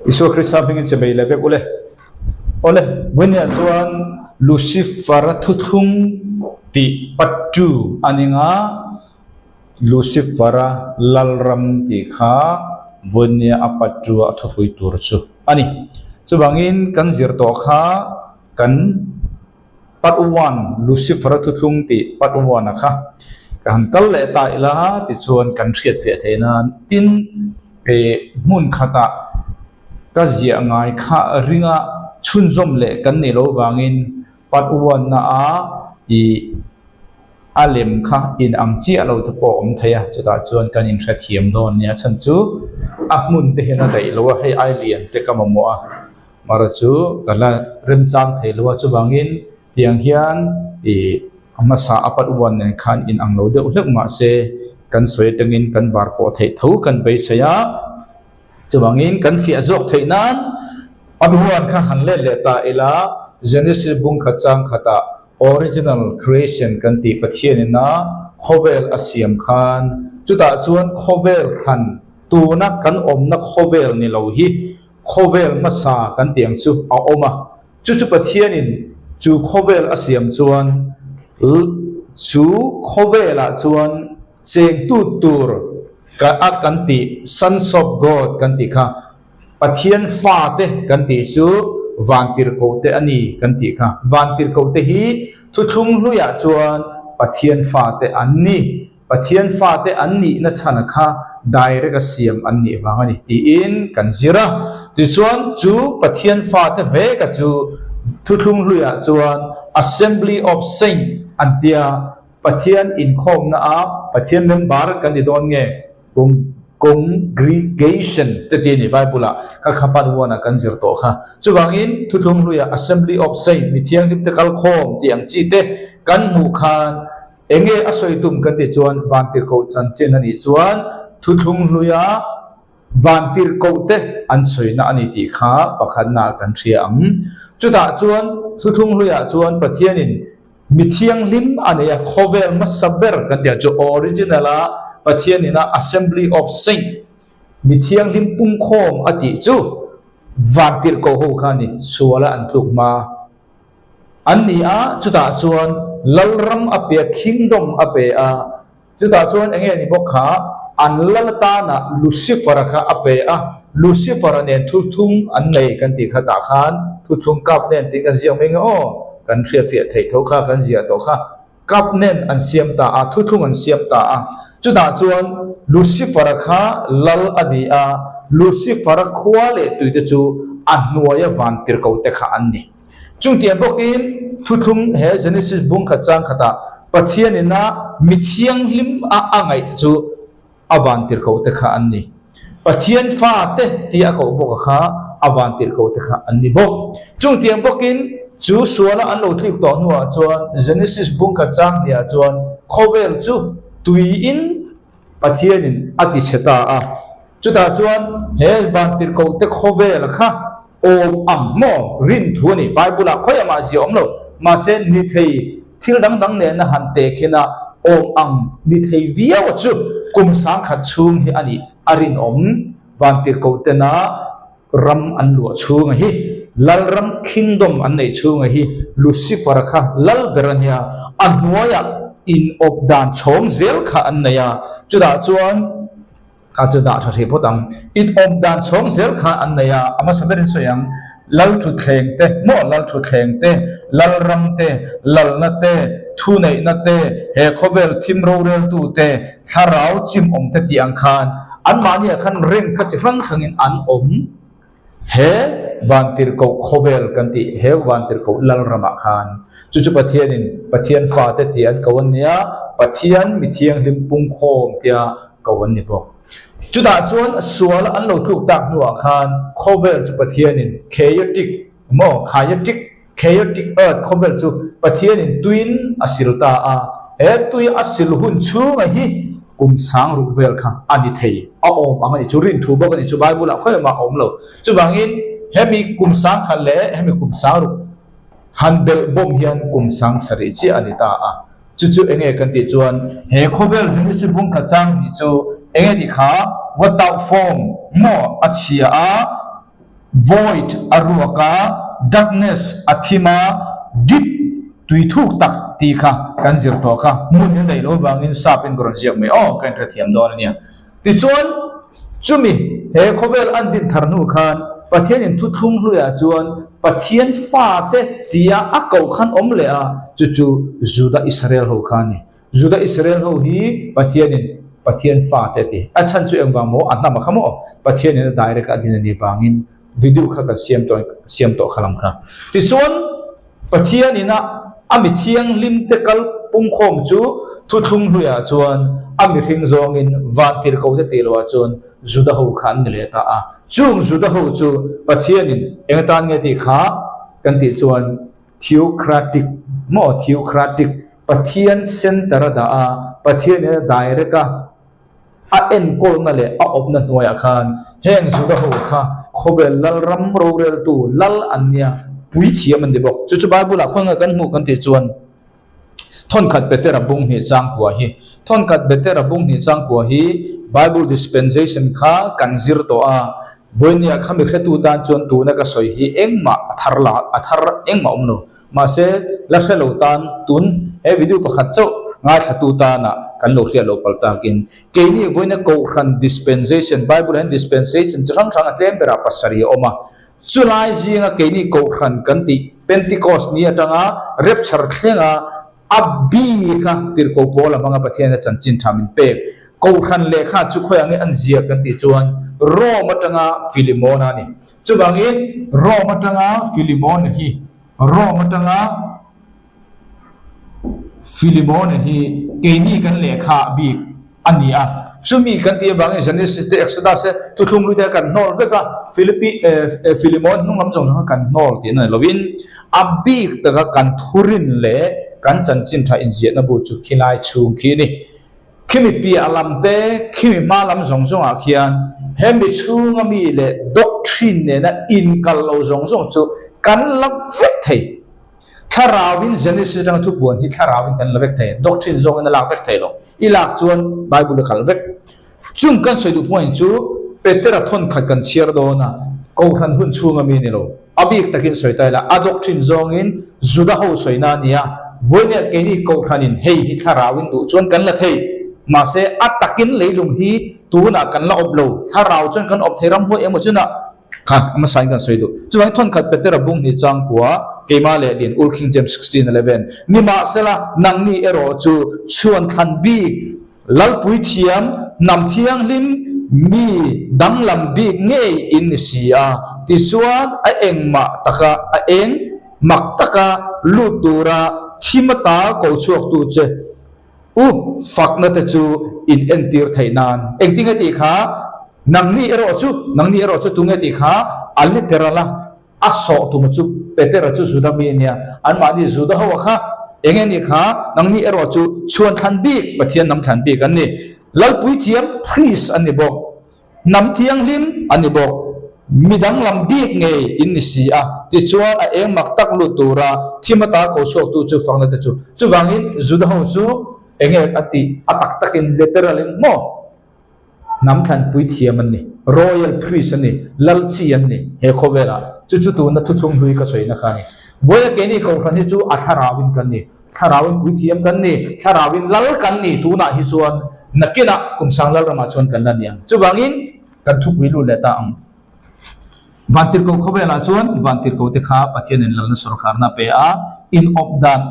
isu Krista bingin cebei levek oleh bunya chuan Lucifer thuthung ti pattu aninga Lucifer lalram ti kha bunya apattu athupui tur chu ani chubangin kan zirto kha kan part 1 Lucifer thuthung ti part 1 kha kan kal le ta ila ti chuan kan thiat fe theina tin pe mun khata ka zia ngai kha ringa chun zom le kan ni lo wangin part 1 na a I alem kha in ang chi alo to po om thaya chuta chuan kan in thra thiam don nia chan chu apmun te hena dai lo hei ai lian te kamamo a mara chu kala rem chang thei lo chu wangin tiang hian amasa apat 1 nen khan in ang lo de ulak ma se kan soi tengin kan war po thei tho kan be saya chuwangin kan fi azok theinan anuan kha hanle le ta ila Genesis bung khachang khata original creation kan ti pathianina khovel asiam khan chuta chuan khovel khan tuna kan omna khovel ni lo hi khovel masa kan tiang chu a oma chu pathianin chu khovel asiam chuan chu khovela chuan cheng tu tur ka kan ti sons of God kan ti kha pathian fa te kan ti chu vantir ko te ani kan ti kha vantir ko te hi thuthung hluya chuan pathian fa te anni pathian fa te anni na chana kha direct asiam anni wangani ti in kan zira ti chuan chu pathian fa te ve ka chu thuthung hluya chuan assembly of saint antia pathian in khom na a pathian member kan di don nge congregation te ti ni bible ka khapan wona kan zir to kha chuwangin thuthung hluya assembly of saint mi thiang lim te kal khom tiang chi te kan mu khan enge asoi tum kan ti chuan vantir ko chan chen ani chuan thuthung hluya vantir ko te an soi na ani ti kha pakhan na kan thiam chuta chuan thuthung hluya chuan pathianin mi thiang lim ania khovel ma saber kan ti chu original a pathianina assembly of saint mi thiang lim pum khom ati chu vantir ko ho khani suala an tluk ma anni a chuta chuan lalram ape kingdom ape a chuta chuan enge ni bokha an lalta na Lucifer kha ape a Lucifer ne thuthung an nei kan ti kha ta khan thuthung kap nen ti kan ziang meng o kan thria fia thei tho kha kan zia to kha kap nen an siam ta a thuthung an siam ta a chuta chuan Lucifer kha lal adi a Lucifer khwale tuite chu annuaya vantir ko te kha anni chung tian bokin thuthung he Genesis bung khachang khata pathianina mithiang lim a angai chu avantir ko te kha anni pathian fa te ti a ko bok kha avantir ko te kha anni bok chung tian bokin chu suala an lo thik to nuwa chuan Genesis bung khachang nia chuan khovel chu tui in pathianin ati cheta a chuta chuan he vantir ko te khovel kha om am mo rin thuani bible a khoyama ji omlo ma se ni thei thil dang dang ne na han te khina om am ni thei via wa chu kum sang khat chung hi ani arin om vantir ko te na ram an lu chung hi lal ram kingdom an nei chung hi Lucifer kha lal berania annoya in of dan chom zel kha annaya chuda chuan ka chuda thari potang in of dan chom zel kha annaya ama saberin soyang lal thu thleng te mo lal thu thleng te lal ram te lal na te thu nei na te he khovel thim ro rel tu te tharau chim om te ti ang khan an mania khan reng kha chi rang thangin an om he vantir ko khovel kan ti he vantir ko lal rama khan chu pathianin pathian fa te tian kawan nia pathian mi thiang lim pung khom tia kawan ni bo chuda chuan sual an lo thuk tak nuwa khan khovel chu pathianin chaotic mo chaotic earth khovel chu pathianin twin asilta a he tui asil hun chu nga hi kum sang ru vel kha ani thei a om angani chu rin thu bo kan chu bible a khoi ma om lo chu wangin hemi kum sang khale hemi kum sang ru handel bom hian kum sang sari chi anita a chu enge kan ti chuan he khovel jini si bung kha chang ni chu enge ni kha without form mo achia a void aruaka darkness athima deep tui thuk tak ti kha kan zir to kha mun ne dai lo wangin sapin gron jiak me o kan ra thiam don ania ti chuan chumi he khovel an din tharnu khan pathian in thu thung hluya chuan pathian fa te tia akau khan om le a chu chu juda israel ho khani juda israel ho hi pathian fa te ti achan chu engwang mo anna ma khamo pathian in direct adin ni wangin video kha ka siam to khalam kha ti chuan pathian ina ami thiang lim te kal pum khom chu thu thung hluya chuan ami thing zong in van tir ko te tilwa chuan juda ho khan ni le ta a chung juda ho chu pathian in engtan nge ti kha kan ti chuan theocratic pathian center da a pathian ne direct a en kol na le a op na noya khan heng juda ho kha khovel lal ram ro rel tu lal anya pui thiam an de bok chu bible a khonga kan mu kan ti chuan thon khat betera bung hi chang kwa hi thon khat betera bung hi chang kwa hi bible dispensation kha kan zir to a boinia khami khretu dan chon tu na ka soi hi engma athar engma umno ma se la khelo tan tun e video pakhat chau nga thatu ta na kan lo khia lo palta kin keini boina ko khan dispensation bible and dispensation chang thang atlem bera pasari oma chulai jinga keini ko khan kan ti pentecost ni atanga rapture thlenga abbi ka tir ko pola manga pathian chan chin thamin pe ko khan lekha chu khoyangi an zia kan ti chuan ro matanga filimona ni chuwangin ro matanga filimona hi keini kan lekha bi ania chumi kan ti bangi genesis te exodus tu thum lu de kan nol veka filimon nungam jong kan nol ti na lovin abbi ta kan thurin le kan chan chin tha in zia na bu chu khilai chung khi ni kimi pi alam te kimi malam jong jong a khian hemi chung ami le doctrine ne na in kal lo jong jong chu kan lak vek thei tharawin genesis rang thu buan hi tharawin kan lavek thei doctrine zong na lak vek thei lo ilak chuan bible khal vek chung kan soi du point chu petera thon khat kan chiar do na ko khan hun chung ami ni lo abik takin soi tai la a doctrine zong in juda ho soi na nia boinia ke ni ko khanin hei hi tharawin du chuan kan la thei ma se atakin leilung hi tu na kan la oblo tharaw chuan kan op theiram ho emo chuna kha ama sign kan soi du chuan thon khat petera bung ni chang kwa keima le din ul king james 16:11 ni ma sela nang ni ero chu chuan khan bi lalpui thiam nam thiang lim mi danglam bi nge in sia ti chuan a engma taka a eng mak taka lutura thimata ko chuak tu che fakna te chu in entir thainan engtinga ti kha nangni ero chu tunga ti kha aliterala aso tu chu petera chu sudami nia anma di suda ho kha engeni kha nangni ero chu chuan than bi pathian nam than bi kan ni lalpui thiam priest ani bok nam thiang lim ani bok midang lam bi nge in si a ti chuan a eng mak tak lu tura thimata ko chok tu chu fangna te chu wangin suda ho chu enge ati atak takin literalin mo nam than pui thiam ani royal priest ani lalchi ani he khovela chu tu na thu thum hui ka soi na khani boya ke ni ko khani chu atharawin kan ni tharawin pui thiam kan ni tharawin lal kan ni tu na hi chuan nakina kumsang lal rama chuan kan na niang chu wangin kan thu pui lu le ta ang vantir ko khovela chuan vantir ko te kha pathian in lal na sarkar na pe a in of dan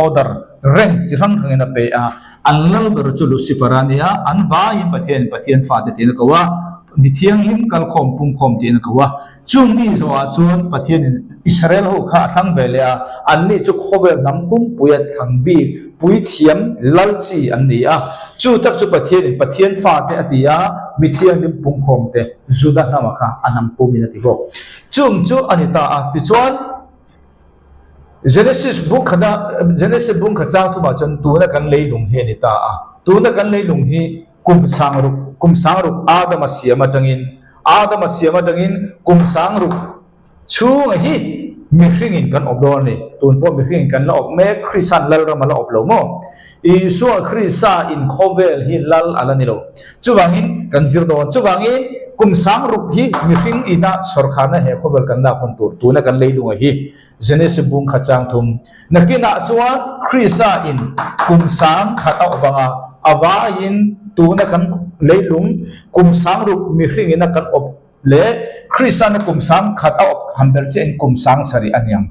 order rank chirang thangena pe a anlal ber chu luciferania anwa in pathian fa te tin ko wa ni thiang lim kal khom pum khom tin ko wa chung ni zo a chuan pathian israel ho kha thang vele a anni chu khovel nam pum puya thang bi pui thiam lalchi anni a chu tak chu pathian fa te atia mi thiang lim pum khom te juda nama kha anam pum ni ti go chung chu anita a ti chuan Genesis book khacha thu ba chan tu na kan leilung he ni ta a tu na kan leilung hi kumsang ruk adama siama tangin kumsang ruk chu hi mi hringin kan op do ni tun po mi hring kan la op me Christian lal ram la op lo mo Isu Christa in khovel hi lal alani lo chuwangin kan zir do chuwangin kum sang ruk hi mi hring ina sorkhana he khovel kan la kon tur tu na kan leilunga hi Genesis bung khachang thum nakina chuan Christa in kum sang khata obanga awa in tu na kan leilung kum sang ruk mi hring ina kan op le Christa na kum sang khata op hambel chen kum sang sari anyang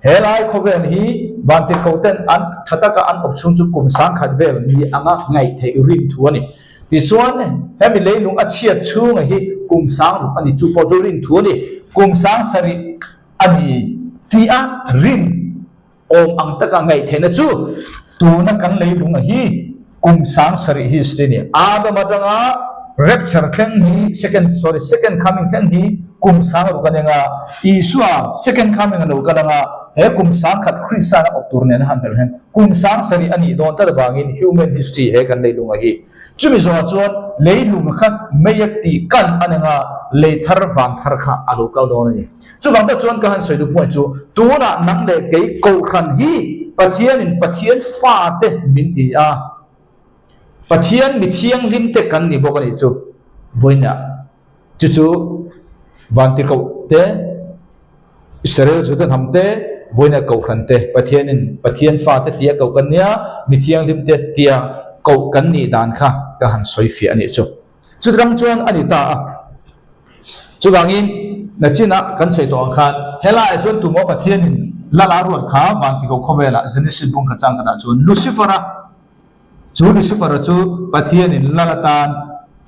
helai khoven hi banti koten an thataka an opchung chu kum sang khat vel ni anga ngai the rin thuani ti chuan hemi leilung a chiat chunga hi kum sang ru ani chu po chu rin thuani kum sang sari ani ti a rin om ang taka ngai the na chu tu na kan leilung hi kum sang sari hi steni adama tanga rapture thang hi second coming thang hi kum sang ru kanenga isua second coming anu kananga he kum sang khat Christa na optur ne na han hen kum sang sari ani don ta bangin human history he kan leilunga hi chumi zo chuan leilung khat meyak ti kan ananga leithar wang thar kha alu kal don ni chu bang ta chuan ka han soi du point chu tu na nang le ke ko khan hi pathian fa te min ti a pathian mi thiang lim te kan ni bok ani chu boina chu wanti ko te Israel chu tan hamte voina kau khante pathian fa te tia kau kan nia mi thiang lim te tia kau kan ni dan kha ka han soi fi ani chu ram chuan ani ta chu bangin na china kan soi to khan hela e chuan tu mo pathian in la ruat kha bang ti ko khowela Genesis bung kha chang kana chuan Lucifer chu pathian in la tan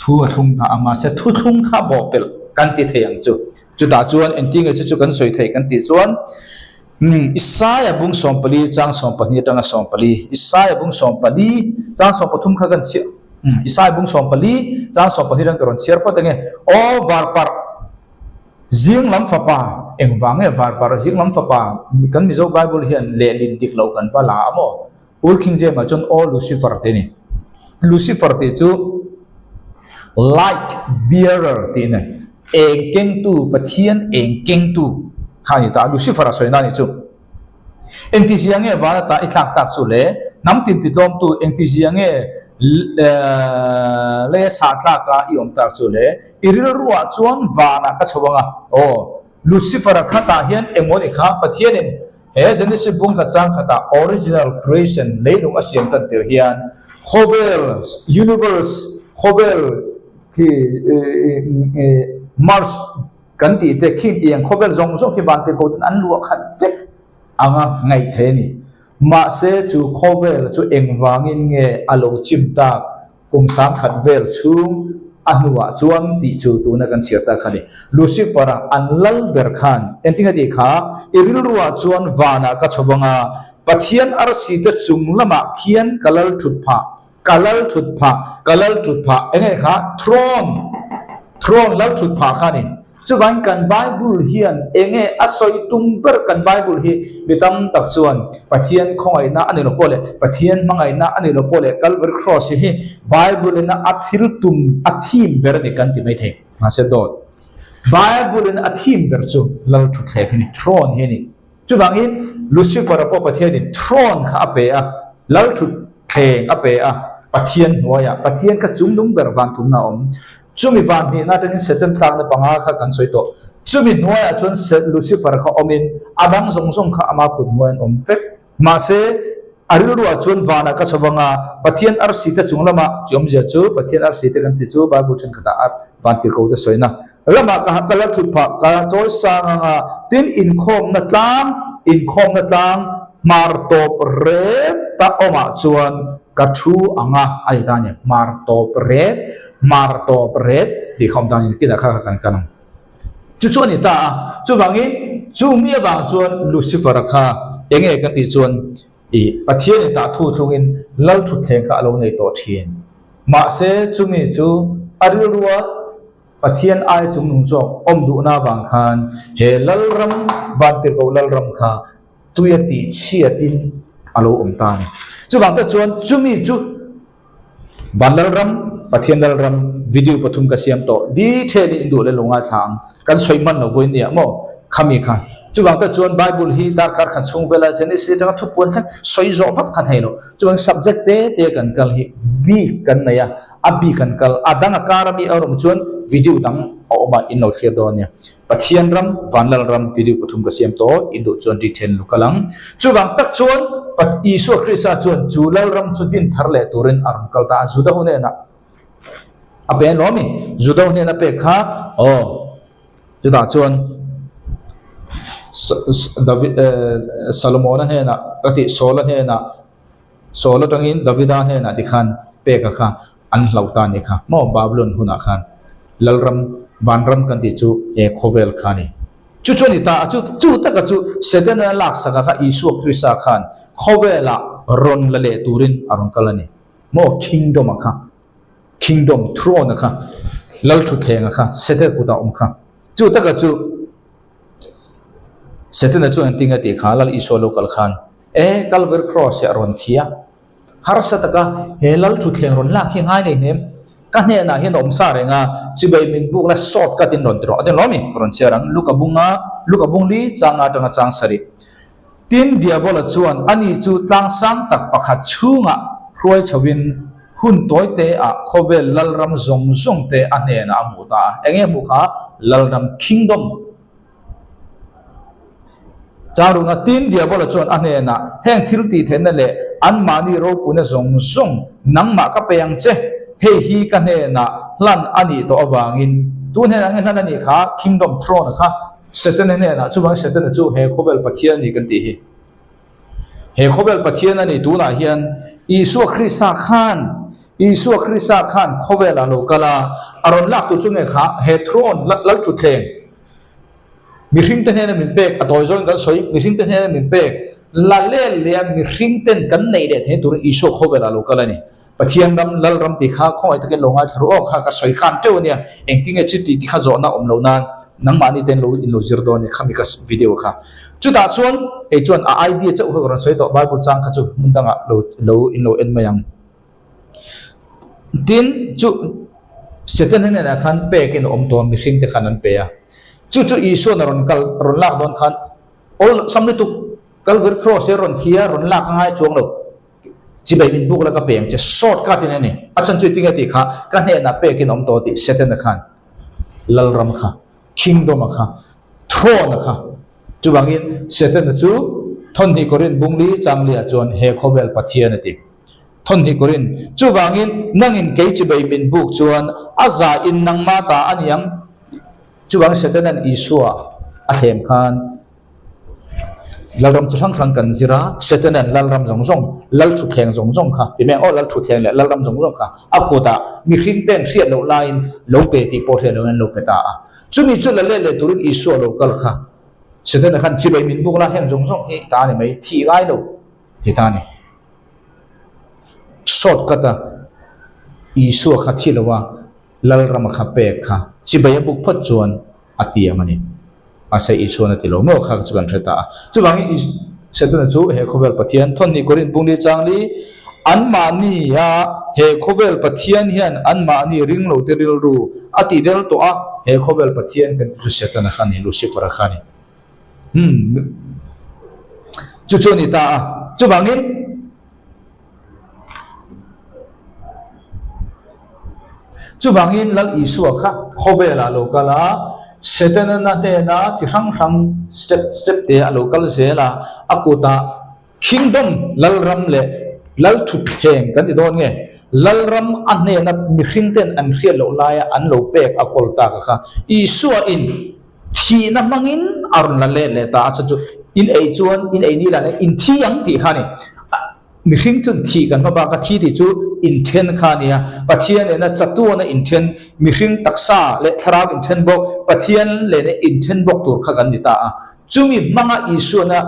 thu thung tha ama se thu thung kha bo pel kan ti theyang chu ta chuan ending e chu kan soi thei kan ti chuan Isaiah bung sompali chang sompani tanga sompali Isaiah bung sompali chang sompathum kha kan chi Isaiah bung sompali chang sompani rang karon chiar pa tange o varpar jing lam fapa engwange varpar jing lam fapa kan mi zo Bible hian le lin dik lo kan pala amo ul king je ma chon o Lucifer te ni Lucifer te chu light bearer te ne engkeng tu pathian engkeng tu khani ta Lucifer soina ni chu engtiziange wa ta itlak tak chu le nam tin ti dom tu engtiziange le sa tla ka iom tak chu le iril ruwa chuan wa na ka chawanga o Lucifer khata hian emoni kha pathian in he Genesis bung ka chang khata original creation leilung asiam tan tir hian khovel universe khovel ki Mars kan ti te khin tiang khovel zong ki ban te ko an lu khat fek anga ngai the ni ma se chu khovel chu engwangin nge alo chimta kum sam khat vel chung anwa chuang ti chu tu na kan chirta khani Lucifer an lal ber khan entinga di kha iril ruwa chuan wana ka chobanga pathian ar si te chung lama khian kalal thutpha enge kha throne lal thutpha khani chuwan kan Bible hian enge asoi tumper kan Bible hi bitam tak chuan pathian khongai na ani lo pole pathian mangai na ani lo pole Calvary cross hi Bible na athil tum athim ber ni kan ti mai the ma se dot Bible na athim ber chu lal thu the ni throne hi ni chuwangin Lucifer po pathian ni throne kha ape a lal thu theng ape a pathian noya pathian ka chunglung ber wan thum na om chumi van ni na tangin setem tlang na panga kha kan soi to chumi noya chon set Lucifer kha omin adang song kha ama put moen om fek ma se ariru achon wana ka chawanga pathian ar sita chunglama chom je chu pathian ar sita kan ti chu Bible thun khata ar van tir ko de soina lama ka kala thut pha ka choi sanga tin in khom na tlang mar top re ta oma chuan ka thu anga ai da ne mar top red di khom dang ki da kha kan kanam chu ni ta chu bangin chu mi bang chuan Lucifer kha enge kan ti chuan i pathian ta thu thungin lal thu theng ka alo nei to thien ma se chu mi chu ariruwa pathian ai chung nung chok om du na bang khan he lal ram van tir ko lal ram kha tuya ti chiatin alo om ta ni chu bang ta chuan chu mi chu van lal ram pathian lal ram video pathum ka siam to di the ni indu le longa thang kan soiman no boin ni mo khami kha chuwang ta chuan Bible hi dar kar khat chung vela Genesis tanga thu pon thak soi zo thak khat hailo chuwang subject te kan kal hi bi kan na ya abi kan kal adanga karami arum chuan video dang oma inno share do nya pathian ram vanlal ram video pathum ka siam to indu chuan detail lukalang chuwang tak chuan pat Isu Krista chuan julal ram chutin tharle turin arum kal ta juda hune na apen lomi juda hune na pe kha juda chuan David Solomon he na ati sola he na sola tangin Davida he na dikhan pe ka kha an hlauta ni kha mo Babylon huna khan lalram vanram kan ti chu e khovel khani chu choni ta chu ta ka chu sedan lak saka kha Isu Krista khan khovela ron lale turin arong kalani mo kingdom kha kingdom throne kha lal thu thenga kha sete ku ta kha chu ta ka chu setan chu antinga ti kha lal Isu local khan Calvary cross ya ron thia har sataka helal thu thleng ron la khi ngai nei nem ka ne na hin om sa renga chibai min buk la short cut in ron tro de lomi ron cherang lukabung li changa tanga chang sari tin diabola chuan ani chu tlang sang tak pakhat chunga roi chawin hun toy te a khovel lalram zong zong te ane na amuta enge mukha lalram kingdom charunga tin diabola chuan ane na heng thil ti thena le an mani ro puna zong zong nangma ka peyang che hei hi ka ne na lan ani to awangin tu ne ang nan ani kha kingdom throne kha setan ne na chu bang setan chu he khobel pathian ni kan ti hi he khobel pathian ani tu na hian Isu Krista khan khobela lo kala aron lak tu chu nge kha he throne lal tu theng mi hring ten he min pek atoi zong kan soi mi hring ten he min pek la le mi hring ten kan nei de the tur Isu khobela lo kala ni pathian ram lal ram ti kha khoi ta ke longa thru kha ka soi khan teu nia engting e chiti ti kha zo na om lo nan nang mani ten lo in lo zir do ni khami ka video kha chu ta chuan e chuan a idea chau ho ron soi to Bible chang kha chu mundanga lo in lo en mayang tin chu setan ne na khan pe ke no om to mi hring te khan an pe ya chu Isu na ron lak don khan ol samle tu Calvary cross ron thia ron lak ngai chuang lo chibai min buk la ka peng che short cut in ani achan chu tinga ti kha ka ne na pe kin om to ti setan khan lal ram kha kingdom kha throne kha chu bangin setan chu thon ni korin bungli chamli a chon he khobel pathian ati thon ni korin chu bangin nangin ke chibai min buk chuan aza in nang ma ta aniam chu bang setan an Isu a hem khan lalram chu sang kan zira setanan lalram zong lal thu theng zong kha ti me lal thu theng le lalram zong kha akota mi hring ten riat lo line lo pe ti po he lo en lo pe ta chumi chu la le turin Isu lo kal kha setan khan chibai min buk la heng zong he ta ni mai thi gai lo ti ta ni short kata Isu kha thi lawa lalram kha pe kha chibai buk phot chuan atiamani asa Isu na tilo mo kha chu kan theta chu bangi setan chu he khobel pathian thon ni korin bungli changli an mani ya he khobel pathian hian an mani ring lo teril ru ati del to a he khobel pathian kan chu setan khan ni Lucifer khani chu ni ta chu bangin lal Isu kha khobela lo kala setan na te na chi rang step te a local zela akuta kingdom lalram le lal thu theng kan ti don nge lalram anne na mi hringten an hrial lo laya an lo pek akol ta kha Isu in thi na mangin arun la le ta chu in ei chuan in ei ni la in thi yang ti khani mi hring chun thi kan ba ka thi ti chu inten khania pathian ena chatu na inten mi hring taksa le tharag inten bok pathian le ne inten bok tur kha kan dita chumi manga Isu na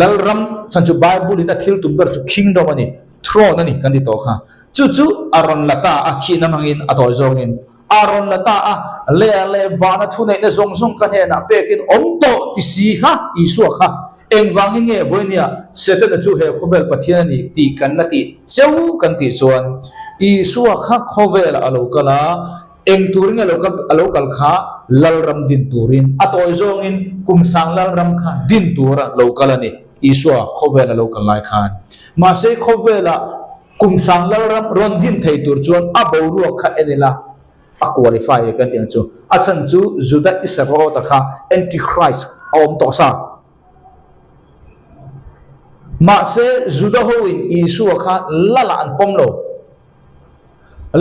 lalram chanchu Bible ina thil tumber chu kingdom ani throne ani kan dito kha chu aron lata a thi na mangin atoi zongin aron lata a le wana thu nei na zong kan he na pekin omto ti si ha Isu kha eng wangin nge boinia setan chu he khobel pathian ni ti kan na ti cheu kan ti chuan Isu kha khobel alo kala eng turing local kha lal ram din turin atoi zong in kum sang lal ram kha din tura local ani isua khowela local lai khan ma se khowela kum sang lal ram ron din thei tur chuan a boru kha enela a qualify kan tiang chu a chan chu juda isaro ta kha antichrist om to sa ma se juda ho in isua kha lala an pom lo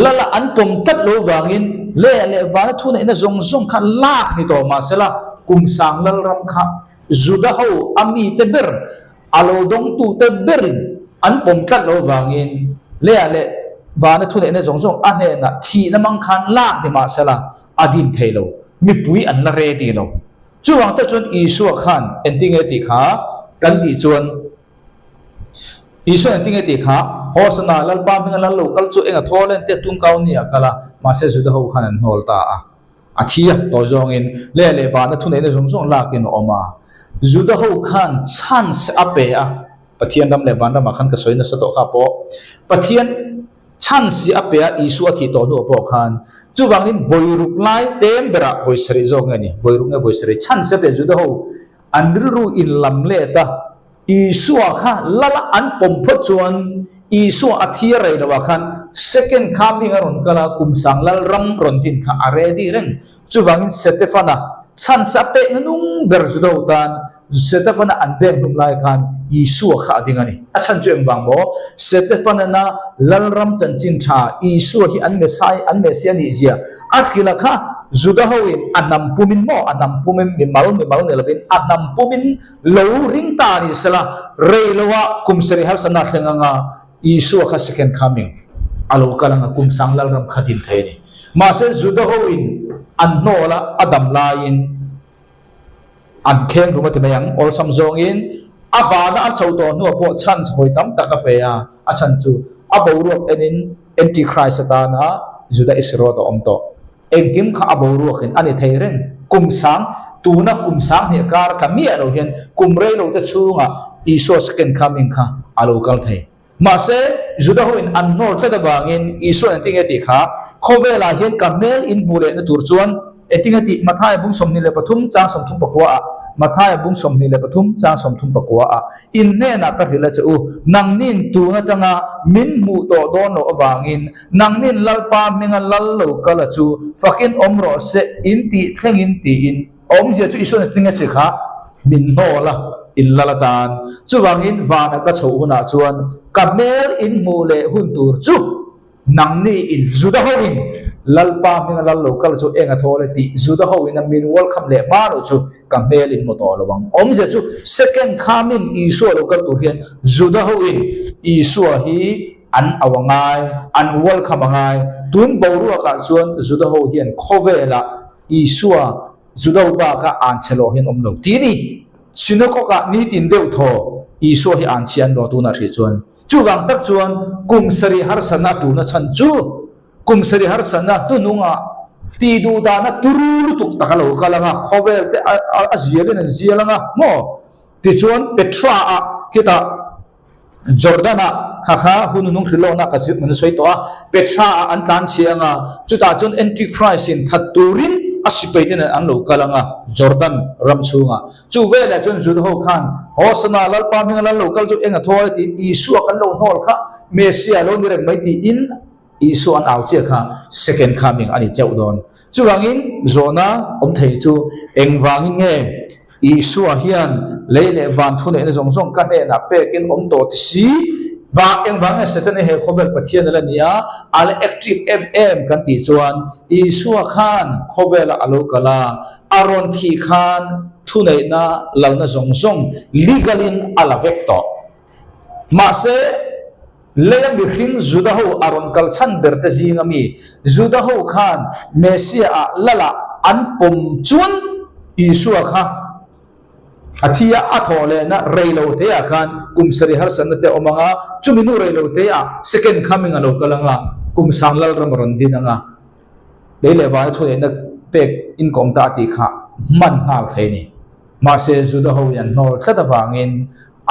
lala an pom tat lo wangin le wa thu na zong zong kha lak ni to ma se la kum sang lal ram kha juda ho ami te ber alo dong tu te berin an pom tat lo wangin le wa na thu na zong zong ane na thi na mang khan lak ni ma se la adin thelo mi pui an la re ti lo chuwang ta chon isua khan ending e ti kha kan ti chuan isua ending e ti kha hosna lal ba ming lal local chu enga tholen te tung kau ni akala ma se juda ho khan an hol ta a thia to zong in le wa na thu na zong zong lak in oma juda ho khan chance ape a pathian dam le ban dam khan ka soina sa to kha po pathian chance ape a isu a thi to no po khan chu wangin voiruk lai tem bera voisari zong ani voiruk nge voisari chance pe juda ho anru in lam le ta isu kha lala an pom phot chuan isu a thia rei lawa khan second coming aron kala kum sang lal ram ron tin kha already reng chu wangin Stefana chance ape nung ber juda ho tan Stefana an bem lum lai khan isu kha dingani a chan chu eng bang bo Stefana na lal ram chan chin tha isu hi an mesia ni zia akhila kha juda ho in anam pumin mo anam pumin mi mal ne lavin anam pumin lo ring ta ni sala rei lawa kum seri har sana thenganga isu kha second coming alo kalanga kum sang lal ram khatin theni ma se juda ho in an nola adam lain an khen ruma te mayang ol sam zong in avana al chau to nu po chan hoi tam ta ka pe a chan chu a boruak enin antichrist ta na juda isro to om to engim kha a boruak in ani theiren kum sang tu na kum sang he kar ka mi alo hian kum rei lo te chunga iso second coming kha alo kal thei ma se juda ho in an nor ta da bangin iso anting eti kha khowela hian kamel in bule na tur chuan etingati mathai bung somni le pathum chang som thum pakwa mathai bung somni le pathum chang som thum pakwa in ne na ka hila chu nangnin tu na tanga min mu to don lo awangin nangnin lalpa minga lal lo kala chu fakin omro se inti thengin ti in om je chu isu tinga se kha min no la in lalatan chuwangin wana ka chho na chuan kamel in mu le hun tur chu nangni in juda ho in lalpa minga lal local chu enga thole ti juda ho in min welcome le ma lo chu kamel in moto lawang om je chu second coming isu local tu hian juda ho in isu hi an awangai an welcome angai tun boru ka chuan juda ho hian khovela isu juda ba ka an chelo hian om lo ti ni sinoko ka ni tin deu tho isu hi an chian ro tu na ri chuan chuwang tak chuan kum sari har sana tu na chan chu kum sari har sana tu nunga ti du da na turu tuk takalo kalanga khovel te azielen an zielanga mo ti chuan petra a kita jordana kha hunu nung rilo na ka zit man soi to a petra an tan chianga chuta chun antichrist in thaturin asipaiten an lo kalanga jordan ram chunga chu vela chun jud ho khan hosna lal pa ming lal local chu enga thoi ti isu kan lo nol kha mesia lo ni rek mai ti in isu an au che kha second coming ani cheu don chuwangin zona om thei chu engwangin nge isu hian leile van thune ne zong zong ka ne na pekin om to si va engwang se tane he khobel pathian la nia al active mm kan ti chuan isu khan khobel alo kala aron thi khan thune na lalna zong zong legalin ala vector ma se leyam bi khin juda ho aron kal chan berte jingami juda ho khan mesia lala an pom chun isu kha athia athole na reilo te khan kumsari har san te omanga chuminu reilo te second coming alo kalanga kum sanglal ram ron dinanga leile wa thone na pek in kom ta ti kha man hal theini ma se juda ho yan nor thata wangin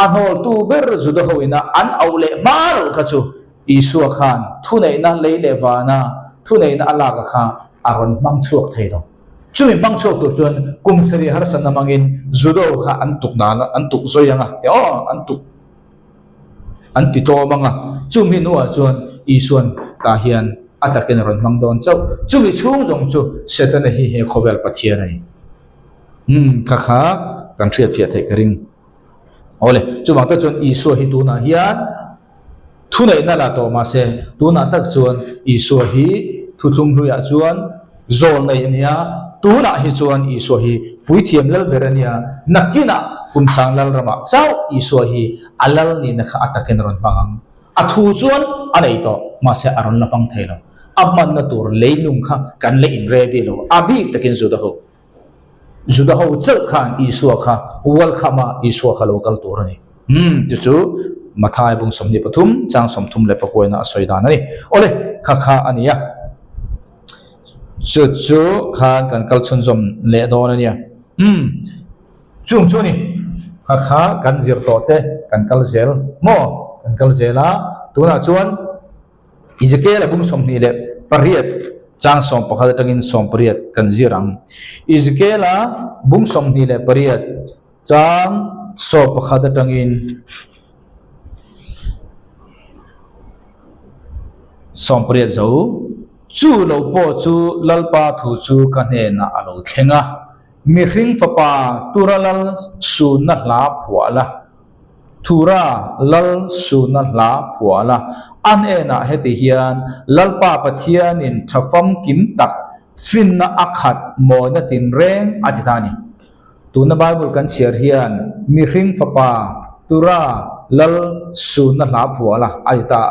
anol tu ber juda ho ina an aule maro khachu isu khan thunei na leile wa na thunei na ala ka kha aron mang chuak thei lo chumi mang chuak tu chuan kum sari har san namangin judo kha antuk na antuk zoyanga anti to manga chumi nuwa chuan isuan ka hian ataken ron mang don chau chumi chung jong chu setana hi he khobel pathian ani kha kan thriat fiat thei karing ole chumang ta chuan isu hi tu na hian thunai na la to ma se tu na tak chuan isu hi thuthum hluya chuan zol nei ania tu na hi chuan isu hi puithiam lal berania nakina kumsang lal rama chau isu hi alal ni na kha ataken ron pangang athu chuan anei to ma se aron la pang thailo aman na tur leilung kha kan le in ready lo abi takin juda ho chal khan isu kha wal khama isu kha local tur ani chu mathai bung somni pathum chang somthum le pakoina soidan ani ole kha ania chu khan kan kalchun jom le don ania chung chu ni kha kan zir to te kan kalzel mo kan kalzela tuna chuan Ezekiel bung somni le pariat chang som pakhat tangin som pariat kan zirang Ezekiel bung somni le pariat chang so pakhat tangin som pariat zo chu lo po chu lalpa thu chu kan he na alo thenga mi hring fapa turalal su na la phuala thura lal su na la phuala an ena heti hian lalpa pathian in thafam kim tak fin na akhat mo na tin reng aditani tuna bible kan share hian mi hring fapa tura lal su na la phuala adita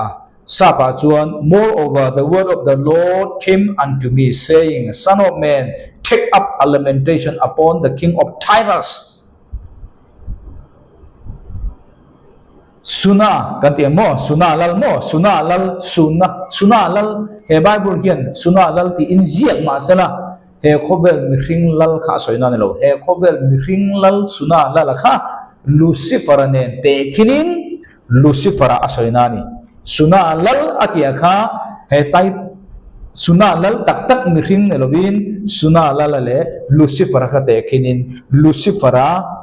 sapa chuan moreover the word of the Lord came unto me saying son of man take up a lamentation upon the king of Tyrus suna kanti mo suna lal he bible hian suna lal ti in ziak ma sala he khobel mi hring lal kha soina ne lo he khobel mi hring lal suna lal kha Lucifer ne te khinin Lucifer asoina ni suna lal atia kha he tai suna lal tak tak mi hring ne lovin suna lal le Lucifer kha te khinin Lucifer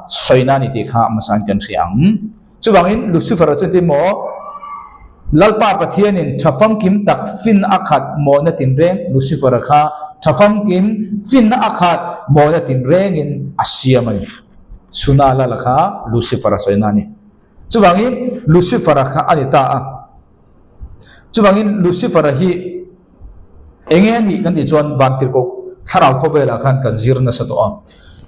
soina ni ti kha masan kan thiang chuwangin Lucifer chuti mo lalpa pathianin thafam kim tak fin akhat mo na tin reng Lucifer kha thafam kim fin akhat mo na tin reng in asiamani suna lal kha Lucifer soina ni chuwangin Lucifer kha anita chuwangin Lucifer hi enge ni kan ti chuan vantir ko tharau khobela khan kan zirna sa to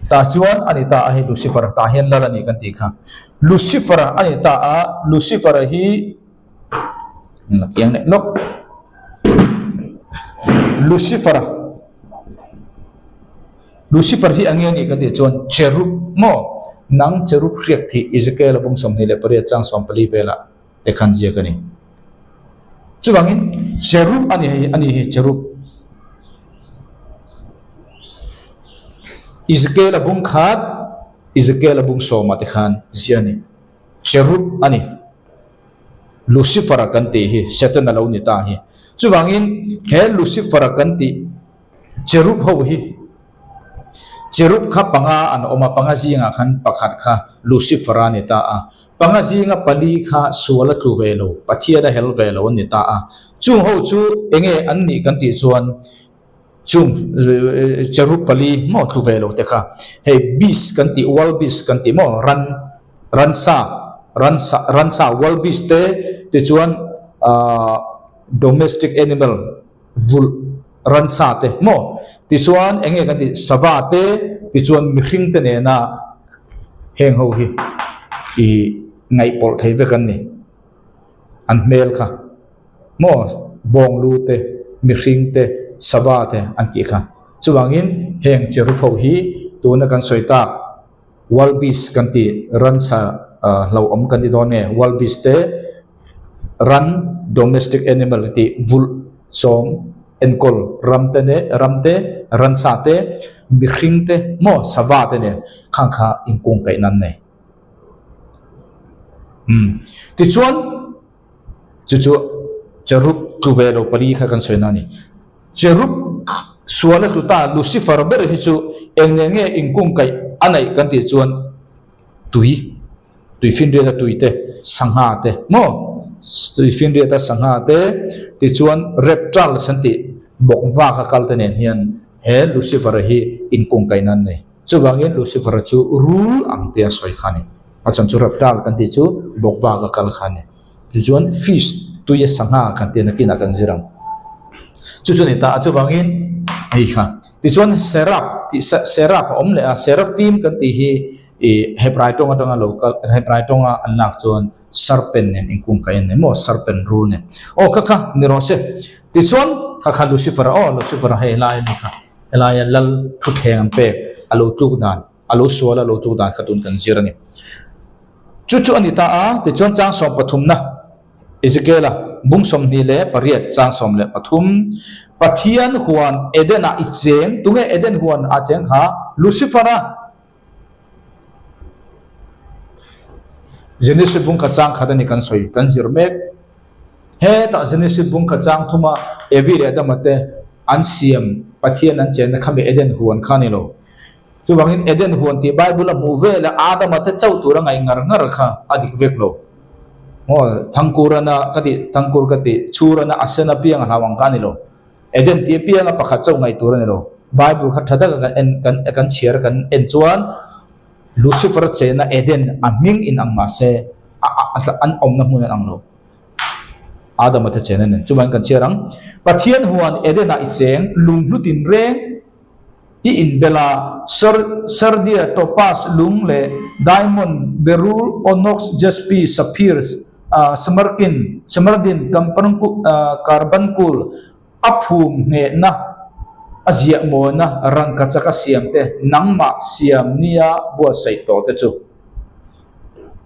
ta chuan anita hi Lucifer ta hian lalani kan ti kha Lucifer anita Lucifer hi yang ne nok Lucifer hi ange ni kan ti chuan cherub mo nang cherub riak thi Ezekiel bung som ni le pare chang som pali vela te khan je kani chuwangin cherub ani hi cherub Ezekiel bung khat Ezekiel bung soma te khan ziani cherub ani Lucifer kan ti hi satan alo ni ta hi chuwangin he Lucifer kan ti cherub ho hi cherub kha panga an oma panga jinga khan pakhat kha Lucifer ani ta panga jinga pali kha suala tu velo pathia da hel velo ni ta chu ho chu enge an ni kan ti chuan chung cherub pali mo tu velo te kha he bis kan ti wal bis kan ti mo ransa wal bis te chuan domestic animal vul ransa te mo ti chuan enge kan ti sawa te ti chuan mi hring te ne na heng ho hi i ngai pol thei ve kan ni an mel kha mo bong lu te mi hring te sawa te an ki kha chuwangin heng cheru tho hi tuna kan soita walbis kan ti ransa lo om kan ti don nge walbis te ran domestic animal ti vul som enkol ramte ransa te mi hring te mo sawa te ne khang kha ingkung kai nan nei ti chuan chu cherub tu velo pali kha kan soina ni cherub suala tu ta Lucifer ber hi chu eng nge ingkung kai anai kan ti chuan tui fin ria da tui te sangha te mo tui fin ria da sangha te ti chuan reptile santi bokwa ka kal te nen hian he Lucifer hi ingkung kai nan nei chuwangin Lucifer chu rule ang tia soi khani acham chu reptile kan ti chu bokwa ka kal khani ti chuan fish tuye sangha kan te na kina kan zirang chu ni ta chuwangin ai kha ti chuan seraph omle a seraphim kan ti hi Hebrai tonga local Hebrai tonga anak chuan serpent nen ingkung kai ne mo serpent rule ne o kha ni ro se ti chuan kha Lucifer he lai ni kha elai lal thu theng pe alo tu dan alo suala alo tu dan khatun kan zirani chu ani ta a ti chuan chang som pathum na Ezekiel bung som ni le pariat chang som le pathum pathian huan Eden a icheng tunge Eden huan a cheng kha Lucifer a Genesis bung kachang khadani kan soi kan zirmek he ta Genesis bung kachang thuma evi re da mate an siam pathian an chen khame Eden huan khani lo tu wangin Eden huan ti Bible a move la adam ate chau tura ngai ngar kha adik vek lo mo thangkurana thangkur kati churana asena piang hawang kani lo Eden ti piang pakha chau ngai tura ni lo Bible kha thada kan chiar kan en chuan Lucifer chena Eden aming in ang mase an omna mun ang lo Adam ate chena nen chuman kan chiarang pathian huan Eden a icheng lunglutin reng I in bela sardia topaz lung le diamond beryl onyx jasper sapphire samardin carbuncle aphum ne na azia mo na rangka chaka siam te nangma siam nia bo sai to te chu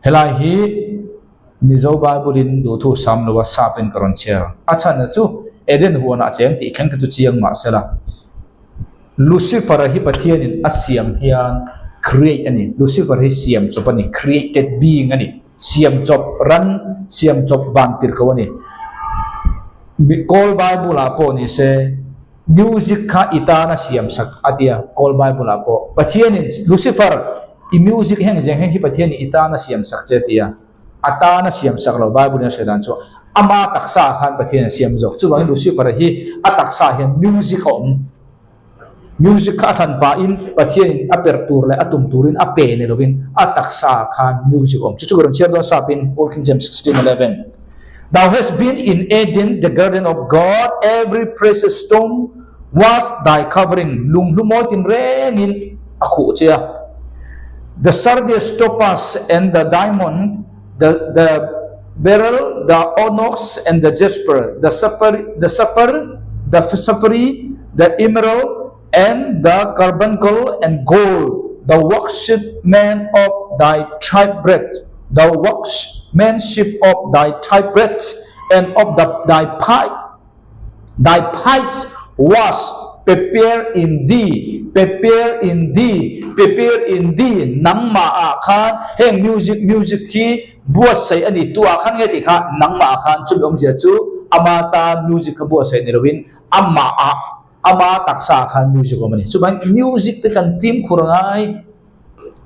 helai hi mizo babulin do thu samlo wa sapen karon cher acha na chu Eden huana cheng ti khan ka tu chiang ma sela Lucifer hi pathian in asiam hian create ani Lucifer hi siam chopani created being ani siam chop ran siam chop van tir kawani call Bible apo ni se music kha itana siam sak atia call Bible apo pathian in Lucifer I music heng jeng hi pathian itana siam sak chetia atana siam sak lo Bible ni se dan cho ama taksa khan pathian siam jok chuwang Lucifer hi ataksa hian music kha than pa in pathian aperture le atum turin ape ne lovin ataksa khan music chu ron cher do sapin Old King James 16:11 Thou hast been in Eden the garden of God every precious stone was thy covering lumlumotin rengin aku chia the sardius topaz and the diamond the beryl the onyx and the jasper the sapphire the emerald and the carbuncle and gold, the workmanship of thy tribread, and of thy pipes was prepared in thee. Nang ma khan heng music ki buat sai ani tu akhan nge ti kha nang ma khan chum om je chu amata music ka buat sai ni rovin ama taksa khan music omani chuban music te kan theme khurangai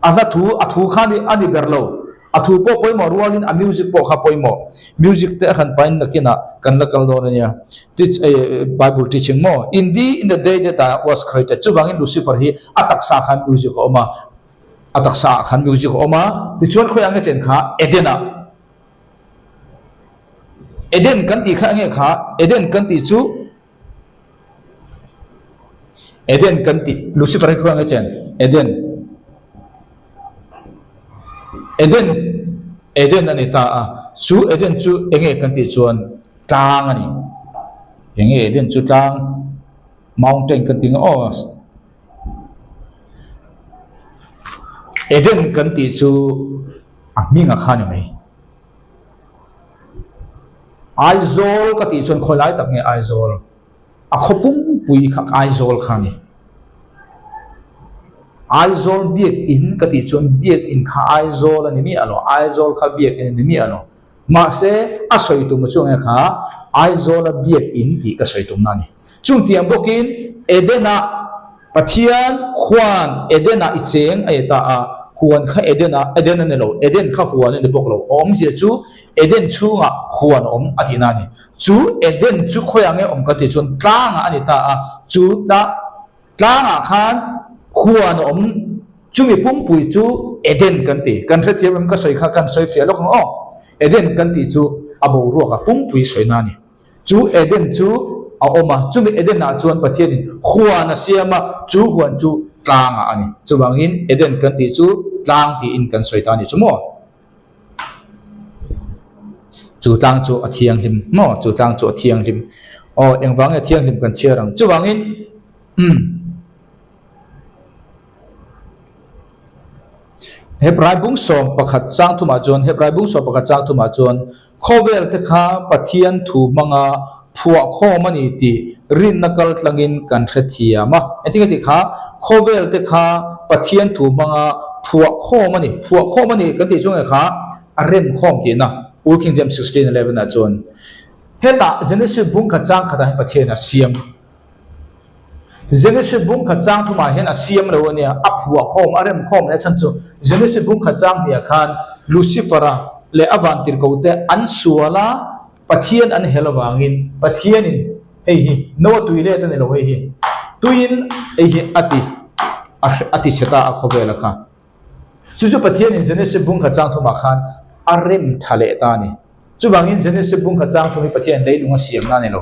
aga athu khani ani berlo athu po poimo rualin a music po kha poimo music te khan pain nakina kan la kal do nia Bible teaching mo in the day that I was created chuban Lucifer hi ataksa khan music oma ti chuan khoi anga chen kha Eden kan ti kha nge kha Eden kan ti chu Eden kanti Lucifer ko nga chen Eden ani ta chu Eden chu enge kanti chuan tang ani enge Eden chu tang mountain kanti nga Eden kanti chu minga khani mai Aizol kati chuan kholai tak nge Aizol akhopum pui khak Aizol khani Aizol biak in kati chuan biak in kha Aizol ani mi alo Aizol kha biak in mi alo ma se asoi tu ma chuang kha Aizol biak in bi ka soi tum nani chung tiam bokin edena pathian khuan edena icheng ai ta a huan kha edena ne lo eden kha huan ne bok lo om je chu eden chunga huan om atina ni chu eden chu khoyange om ka ti chun tlanga ani ta a chu tlanga khan huan om chumi pumpui chu eden kan ti kan thre thiam ka soi kha kan soi fia lok no eden kan ti chu abo ro ka pumpui soi na ni chu eden chu a oma chumi eden na chuan pathian huan a siama chu huan chu tlanga ani chuwangin eden kan ti chu tlang ti in kan soi ta ni chumo chu tlang chu a thiang lim mo chu tlang chu a thiang lim o engwang a thiang lim kan chiarang chuwangin hebrai bung som pakhat chang thuma chon hebrai bung som pakhat chang thuma chon khovel te kha pathian thu manga phua kho mani ti rin nakal tlangin kan khathiama etinga ti kha khovel te kha pathian thu manga phua kho mani kan ti chung kha arem khom ti na ul king james 16:11 na chon heta genesis bung kha chang khata pathian a siam Genesis bung kacang tu mahen asiam lawan ya apua khom arem khom le chan chu Genesis bung kacang dia khan Lucifer le avantir ko te an suala pathian an helawangin pathianin hei hi no tuile te ne lo hei hi tuin ei hi ati cheta a khobela kha chu pathianin Genesis bung kacang tu ma khan arem thale ta ni chu bangin Genesis bung kacang tu mi pathian dei lunga siam na ne lo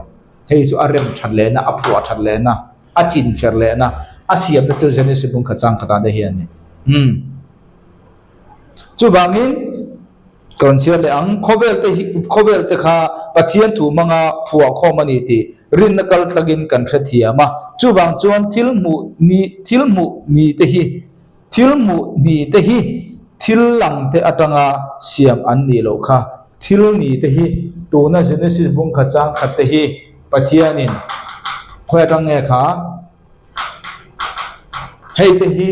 hei chu arem thatle na apua thatle na a chin fer le na a siam na chu Genesis bung khachang khata de hian ni chu wangin konsia le ang khovel te kha pathian thu manga phua khomani ti rin nakal tlagin kan thrathia ma chu wang chuan thilmu ni te hi thil lang te atanga siam an ni lo kha thil ni te hi tu na Genesis bung khachang khat te hi pathianin khoe tang nghe kha hei te hi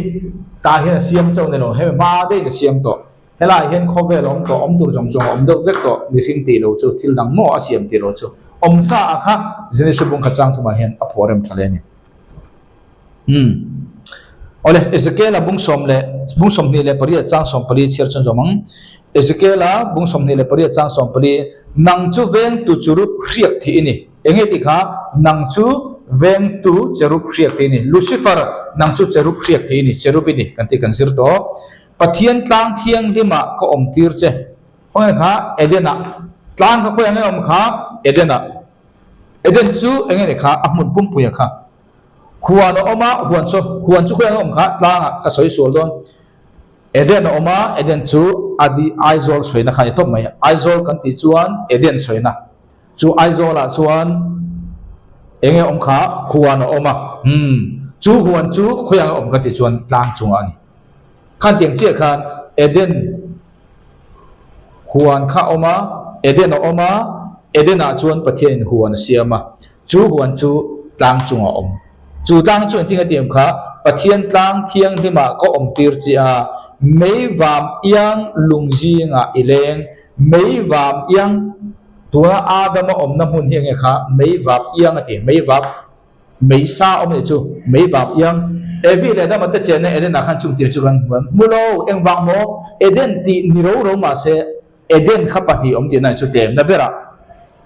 ta hian siam chau ne lo he ma de de siam to hela hian khobe lom to om dur jong jong om dok dek to mi hing ti lo chu thil dang mo a siam ti lo chu om sa a kha Genesis bung khachang thuma hian a phorem thale ni ole Ezekiel bung som ni le pari chang som pari cher chon jomang Ezekiel bung som ni le pari chang som pari nang chu veng tu churup riak thi ini enge ti kha nang chu veng tu cherup riak thi ni Lucifer nang chu cherup riak thi ni cherup ini kan ti kan sir to pathian tlang thiang lima ko om tir che hoi kha edena tlang ka ko enge om kha eden chu enge ni kha amun pum puya kha huan oma huan chu ko enge om kha tlang ka soi sol don eden oma eden chu adi aizol soina kha top mai aizol kan ti chuan eden soina chu aizola chuan enge om kha huan oma chu huan chu khoyang om ka ti chuan tlang chunga ni khan tiang che khan eden huan kha oma eden a chuan pathian huan siama chu huan chu tlang chunga om chu tlang chuan tinga tiam kha pathian tlang thiang lima ko om tir chi a mei vam yang lungjinga ileng mei vam yang tua Adam om na hun hiang kha mei vap yang ati mei sa om ne chu mei vap yang evi le da mat chen ne eden khan chung tir chu ran mulo eng wang mo eden ti ni ro ma se eden kha pa hi om ti na chu tem na bera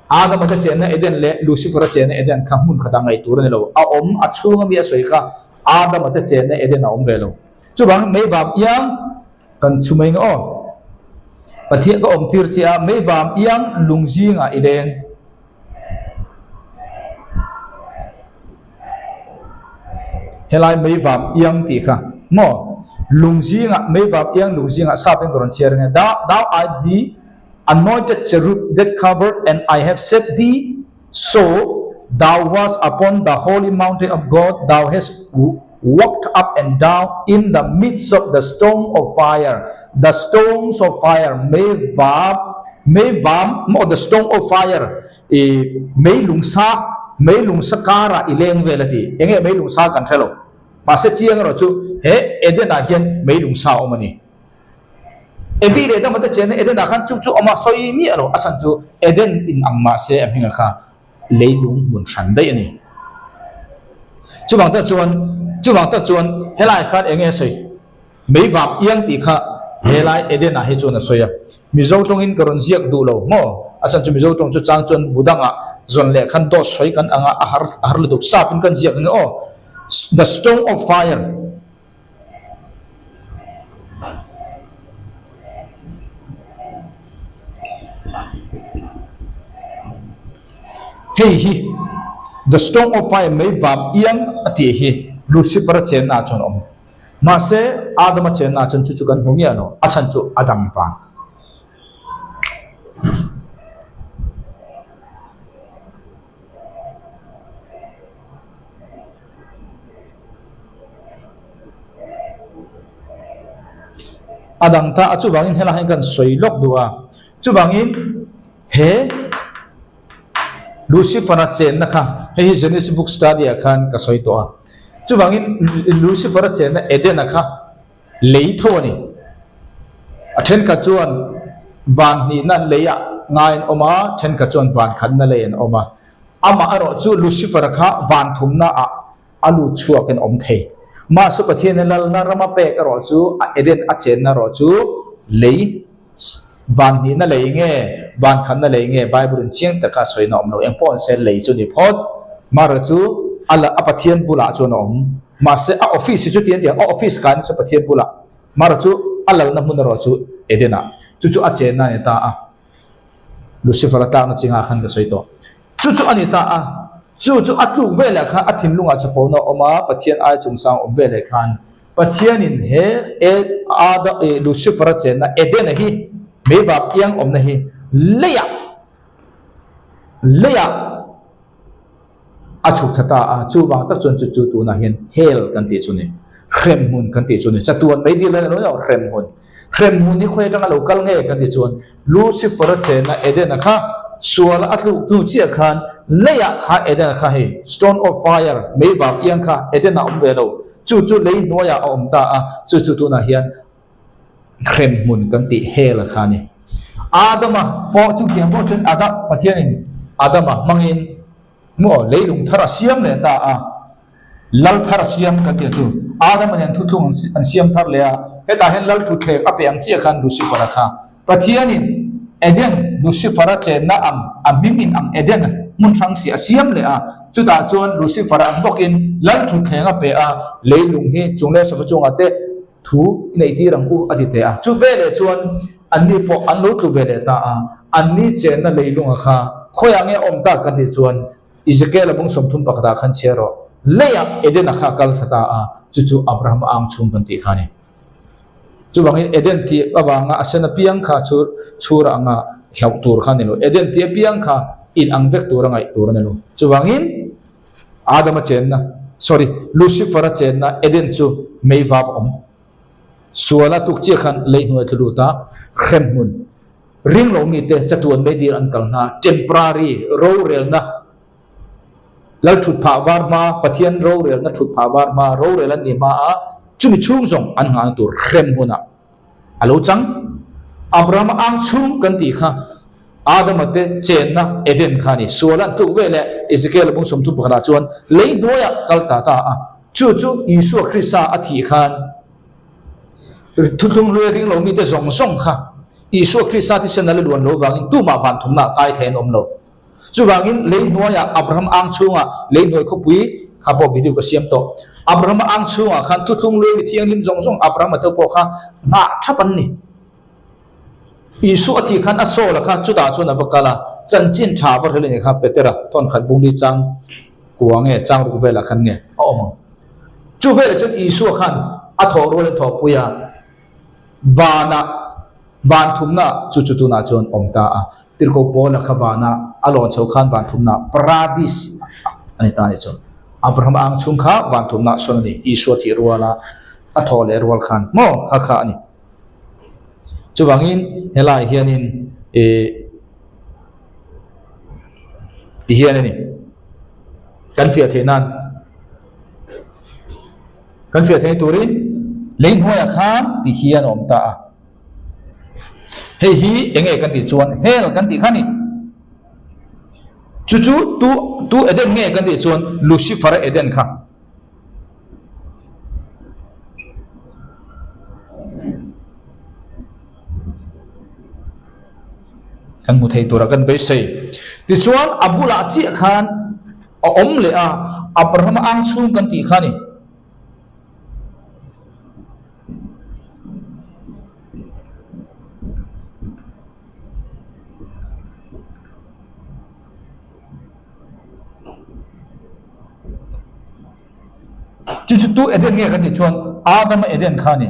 Adam mat chen ne eden le Lucifer chen ne eden kha mun khata ngai tur ne lo a om a chunga mi a soi kha Adam mat chen ne eden om ve lo chu bang mei vap yang kan chu mai no pathian ko om tir chia mei vam yang lungjinga ileng helai mei vam yang ti kha mo lungjinga mei vam yang lungjinga sa pen koron cher nge thou art the anointed cherub that covered and I have set thee so thou was upon the holy mountain of God thou hast walked up and down in the midst of the stone of fire. The stones of fire may vam mo the stone of fire may lungsa kara ileng velati enge may lungsa kan thelo ma se chiang ro chu he eden a hian may lungsa omani ebi le da mata chen eden a khan chu ama soi mi ro asan chu eden in amma se apinga kha leilung mun san dai ani chú bằng ta chuan helai khan enge sei mấy vap yang ti kha helai eden a he chuan a soya mizo tong in karon ziak du lo mo asan chu mizo tong chu chang chuan budanga zon le khan do soi kan anga a har le duk sa pin kan ziak ni o the stone of fire hey the stone of fire mấy vap yang ati hi Lucifer chen na chon om ma se Adam chen na chon chu kan humia no achan chu Adam van Adam ta chu wangin hela han kan soi lok duwa chu wangin he Lucifer chen na kha he Genesis book study khan ka soi to chu wangin Lucifer chen na Eden kha lei tho ni athen ka chuan van ni nan leya ngain oma then ka chuan van khan na len oma ama aro chu Lucifer kha van thum na a alu chuak en om the ma su pathian lal na rama pe ka ro chu Eden a chen na ro chu lei van ni na lei nge van khan na lei nge Bible chiang ta ka soi na om lo em pon se lei chu ni phot ma ro chu ala apathian bula chu no om ma se a office chu tian dia office kan su pathian bula ma ro chu ala na mun ro chu Edena chu a chen na ni ta a Lucifer ta na chinga khan ka soi to chu ani ta a chu atlu vela kha athim lunga chapo na oma pathian ai chung sang om vele khan pathian in he ada Lucifer chen na Eden hi me va piang om na hi leya achuk thata a chu wang tak chon chu tu na hian hell kan ti chu ni khrem hun kan ti chu ni chatuan mai di la no khrem hun ni khoi tang lo kal nge kan ti chuan Lucifer chen na Eden kha suala atlu tu chia khan leya kha Eden kha hi stone of fire me va piang kha Eden na om ve lo chu lei noya om ta a chu tu na hian khrem hun kan ti hell kha ni Adama po chu kiam po chen Adam pathian in Adama mangin mo leilung thara siam le ta a lal thara siam ka ti chu Adam an thu thung an siam thar le a he ta hen lal thu the ape ang chi khan Lucifer kha pathian in Eden Lucifer che na am mimin am Eden mun thang si asiam le a chu ta chuan Lucifer ang bokin lal thu thenga pe a leilung hi chungle sa chunga te thu nei ti rang u ati te a chu ve le chuan anni po an lo tu ve le ta a anni chen na leilung kha khoyange om ta ka ti chuan Ezekiel abong somthum pakda khan chero leya Eden kha kal thata a chu Abraham ang chung kan ti khani chu bangin Eden ti awanga asena piang kha chura nga hiau tur khani lo Eden ti piang kha in ang vek tur ngai tur ne lo chu bangin Adam chen na sorry Lucifer chen na Eden chu mei vap om suala tuk chi khan lei nuai thlu ta khem mun ring lo mi te chatuan me dir an kal na temporary ro rel na lal thut pha war ma pathian ro rel na thut pha war ma ro rel an ni ma a chumi chung jong an nga tur khem huna alo chang Abraham ang chung kan ti kha Adam ate chen na Eden khani suala tu vele Ezekiel bung som tu phara chuan lei noya kal ta a chu Yesu Christa a thi khan thuthung lue ring lo mi te zong song kha Yesu Christa ti sen na luan lo wangin tu ma phan thum na kai then om lo chu wangin lei noya Abraham ang chunga lei noi khopui khapo video ka siam to Abraham ang chunga khan thuthung lue mi thiang lim zong Abraham to po kha na thapan ni Yesu ati khan aso la kha chu ta chu na bakala chan chin tha par hele kha petera thon khat bung ni chang kuange chang ru vela khan nge om chu vela chen Yesu khan a tho ro le tho puya van thumna chu tu na chon om ta a tirko pola khawana alon chau khan van thumna paradis ani ta ni chon Abraham ang chung kha van thumna sonani Yesu thi ruala a tho le rual khan mo kha ani chu wangin helai hianin ti hianani kan fia thenan kan fia the turin lein hoya khan ti hian om ta a hei hi enge kan ti chuan hel kan ti khani chu tu Eden nge kan ti chuan Lucifer Eden kha kan mu thei tura kan be sei ti chuan abula chi khan om le a Abraham ang chung kan ti khani chu tu eden nge kan ti chuan Adam eden khani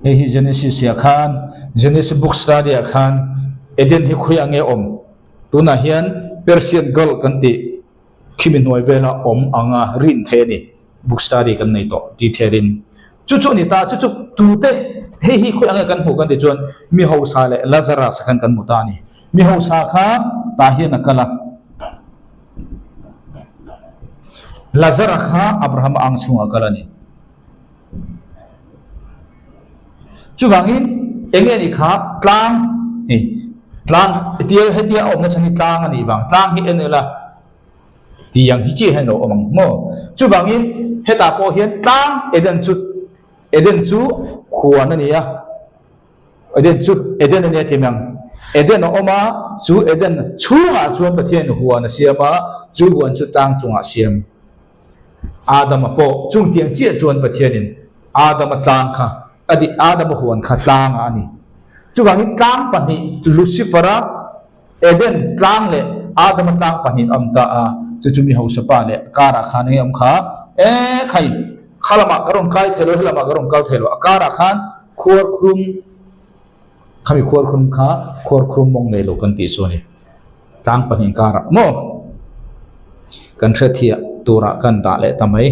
hi Genesis ya khan Genesis book study ya khan eden hi khoi ange om tuna hian Persian girl kan ti khimin noi vela om anga rin the ni book study kan nei to detailing chu ni ta chu tu te hi khoi ange kan hu kan ti chuan mi ho sa le Lazarus kan mu ta ni mi ho sa kha ta hian akala Lazarus kha Abraham ang chunga kalani chuwangin enge ni kha tlang tial hetia om na chani tlang ani bang tlang hi enela tiang hi chi heno omang mo chuwangin heta po hian tlang eden chu khuan ani ya eden ne timang eden oma chu eden chunga chuan pathian huan siama chu huan chu tang chunga siam Adam po chung tiang chi chuan pathianin Adam tlang kha adi Adam huan kha tlang ani chuwangin tlang pani Lucifer eden tlang le Adam tlang pani amta a chuchumi hausa le kara khan nge am kha khai khalama karong kai thelo helama karong kal thelo akara khan khor khrum khami khor khrum kha khor khrum mong le lo kan ti so ni tlang pani kara mo kan thia tura kan ta le tamai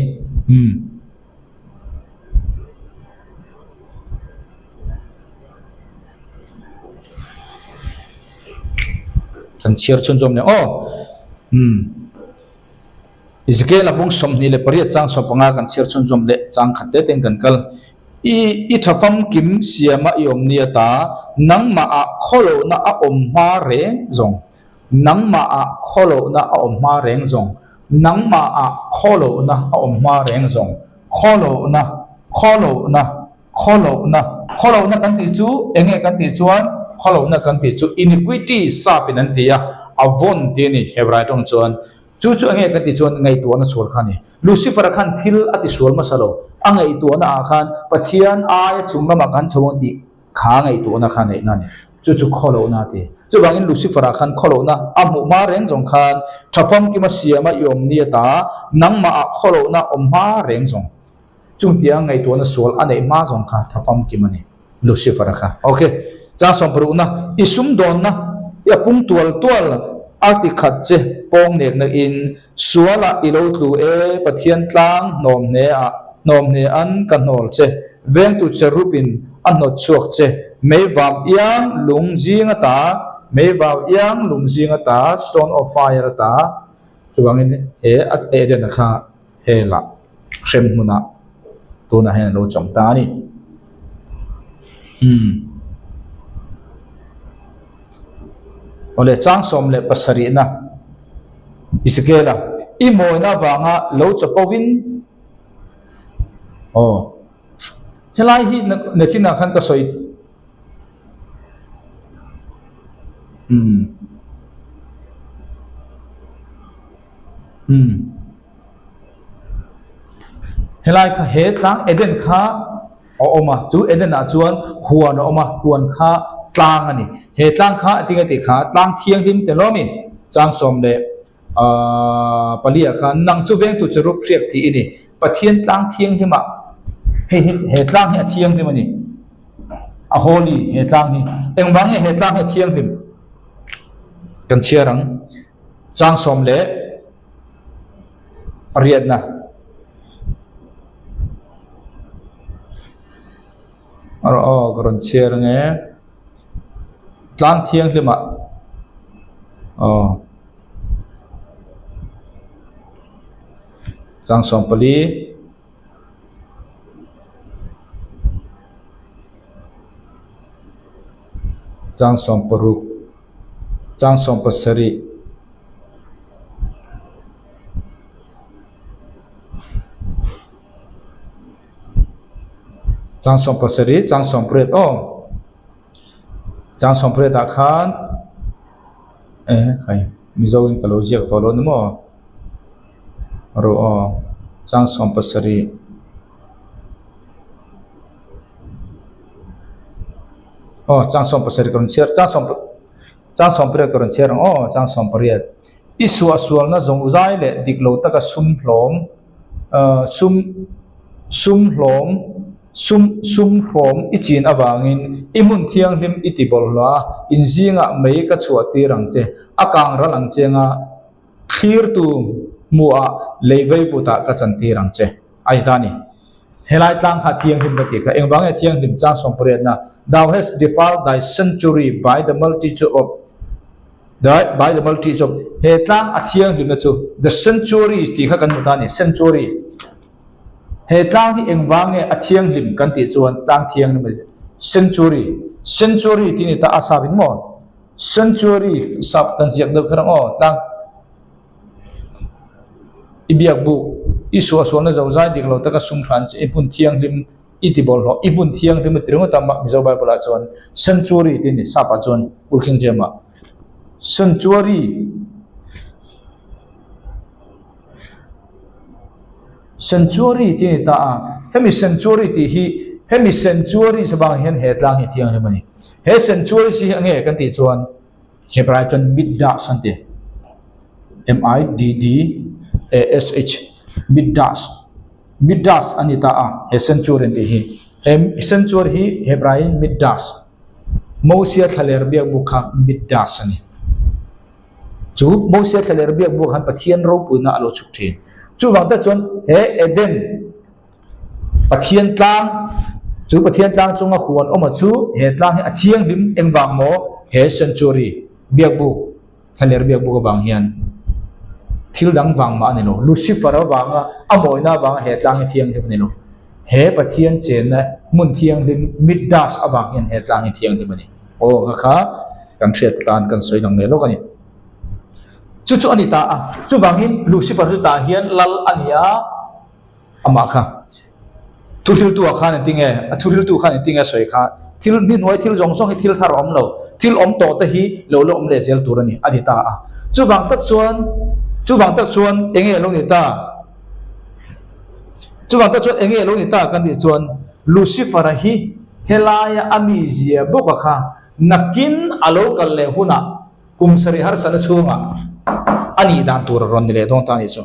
kan chiar chun jom ne Ezekiel abung som ni le pariat chang so panga kan chiar chun jom le chang khatte teng kan kal i thafam kim siama i om nia ta nang ma a kholo na a om ma reng zong nang ma a kholo na a om ma reng zong nang ma a kholo na a om ma reng zong kholo na kan ti chu enge kan ti chuan kholo na kan ti chu iniquity sa pinan tia avon ti ni hebrai tong chuan chu enge kan ti chuan ngai tu na sol khani Lucifer khan thil ati sol ma salo angai tu na khan pathian a chungma ma kan chawng ti kha ngai tu na khan nei na ni chu kholo na ti chu bangin Lucifer khan kholo na amu ma reng jong khan thafam ki ma siama yom nia ta nang ma a kholo na om ma reng jong chung tia ngai tu na sol anei ma jong kha thafam ki mani Lucifer kha okay cha som pru na isum don na ya pung tual ati khat che pong nek na in suala ilo tlu pathian tlang nom ne an kan nol che veng tu cherubin an not chuak che mei wam yang lung jinga ta stone of fire ta chuangin at eden kha hela sem huna tu na hen lo chom ta ni ole chang som le pasari na iskela I moina wanga lo chapowin helai hi na china khan ka soi helai kha he tlang eden kha oma chu eden a chuan huan oma huan kha tlang ani he tlang kha atinga ti kha tlang thiang rim te lomi chang som le palia kha nang chu veng tu charup riak thi ini pathian tlang thiang hima he tlang he thiang rim ani a holy he tlang hi engwang he tlang he thiang rim kan chiarang chang som le ariat na karon chiarang tlang thiang lima chang som pali chang som paruk chang som pasari chang som pret chang som pre ta khan khai mizo in kalo jiak to lo nimo ro chang som pasari chang som pasari karon cher chang som pre karon cher chang som pre iswa sual na zong uzai le diklo taka sum hlom sum hlom ichin awangin imun thiang lim itibol la inzinga mei ka chuati rangche akang ralang chenga thir tu mua levei puta ka chanti rangche ai tani helai tang kha thiang lim bati ka engwange thiang lim chang som pre na thou has defiled thy sanctuary by the multitude of he tang athiang lim na chu the sanctuary is ti kha kan mutani sanctuary he tang hi engwange athiang lim kan ti chuan tang thiang lim sanctuary ti ni ta asabin mo sanctuary sab kan siak do kharang tang ibiak bu iswa sona zawzai diklo taka sum khan che ipun thiang lim itibol ho ipun thiang lim tirung ta ma mizo bai pala chuan sanctuary ti ni sapa chuan ulking jema sanctuary ti ta hemi sanctuary ti hi hemi sanctuary sabang hian he tlang hi thiang lim ani he sanctuary si ange kan ti chuan hebrai chuan middas ante middash middas anita he sanctuary ti hi sanctuary hi hebrai middas mosia thaler biak bukha middas ani chu mosia thaler biak buk han pathian ro puina alo chuk thin chu wang ta chon he eden pathian tlang chunga khuan oma chu he tlang hi athiang lim engwang mo he sanctuary biak buk thaler biak buk wang hian thil dang wang ma ani lo lucifer wanga amoina wanga he tlang hi thiang lim ani lo he pathian chen na mun thiang lim middas awang hian he tlang hi thiang lim ani kha kan thret tan kan soi lang ne lo kani chu ani ta chu bangin lucifer ta hian lal ania ama kha thuril tu khan tinge thuril tu khan tinge soi kha thil ni noi thil jong song hi thil thar om lo thil om to ta hi lo om le zel turani adita chu bang ta chuan enge lo ni ta chu bang ta chuan enge lo ni ta kan ti chuan lucifer hi helaya ami zia boka kha nakin alo kal le huna kumsari har sana chunga ani dan tur ron ni le dong ta ni chu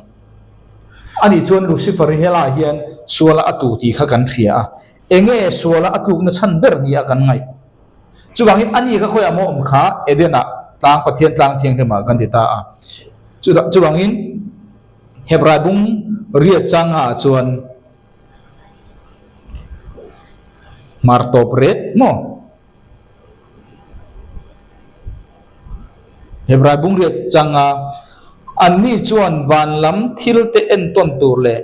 ani chuan lucifer hela hian suala atu ti kha kan thia enge suala atu na chan ber ni a kan ngai chu bangin ani ka khoya mo om kha edena tlang pathian tlang thiang thema kan ti ta chu bangin hebrai bung ria changa chuan martopret mo hebrai bung ria changa anni chuan van lam thil te en ton tur le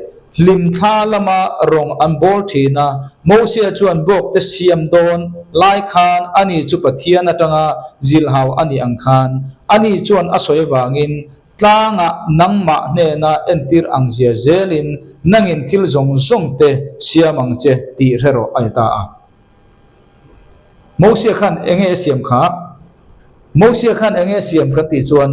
lim tha lama rong an bol thina mosia chuan bok te siam don lai khan ani chu pathian atanga zilhaw ani ang khan ani chuan asoi wangin tlanga nangma ne na entir ang zia zelin nangin thil zong zong te siamang che ti rero aita mosia khan enge siam kan ti chuan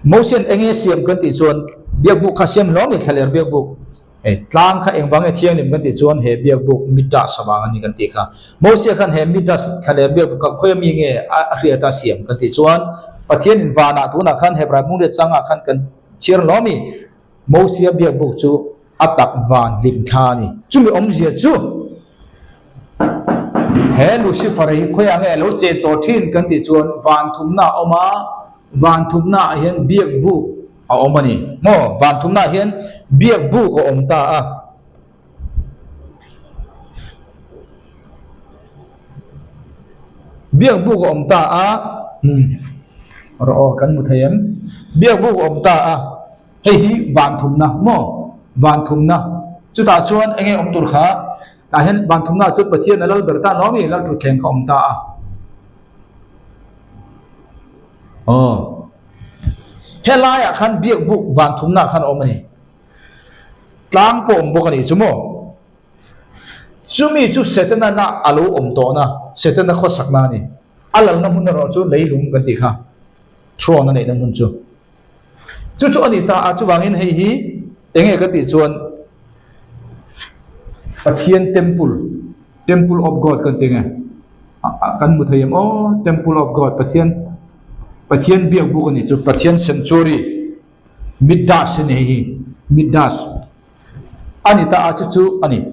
motion enge siam kan ti chuan biak bu kha siam lo mi thaler biak bu tlang kha engwang e thiang lim kan ti chuan he biak bu midda sawang ani kan ti kha mosia khan he midda thaler biak bu ka khoyam nge a hriata siam kan ti chuan pathian in wana tu na khan he bra mung le changa khan kan chiar lo mi mosia biak bu chu atak van lim tha ni chumi om zia chu he lucifer hi khoyang e lo che to thin kan ti chuan van thumna oma van thumna hian biak bu a omani mo van thumna hian biak bu ko omta biak bu ko omta ro kan mu thayam biak bu ko omta hei hi van thumna mo van thumna chu ta chuan enge om tur kha ta hian van thumna chu pathian alal berta nomi lal tu thleng kha omta helaya khan biak buk van thumna khan omani tlang pom bokani chumo chumi chu setana na alo omto na setana kho sakna ni alal na mun ro chu leilung kan ti kha thro na nei na mun chu chu ani ta a chu wangin hei hi enge ka ti chuan Pathian temple of God kan tinga kan mu thayam temple of God Pathian biak bu kan ni chu Pathian sanctuary Midas ni hi Midas ani ta a chu ani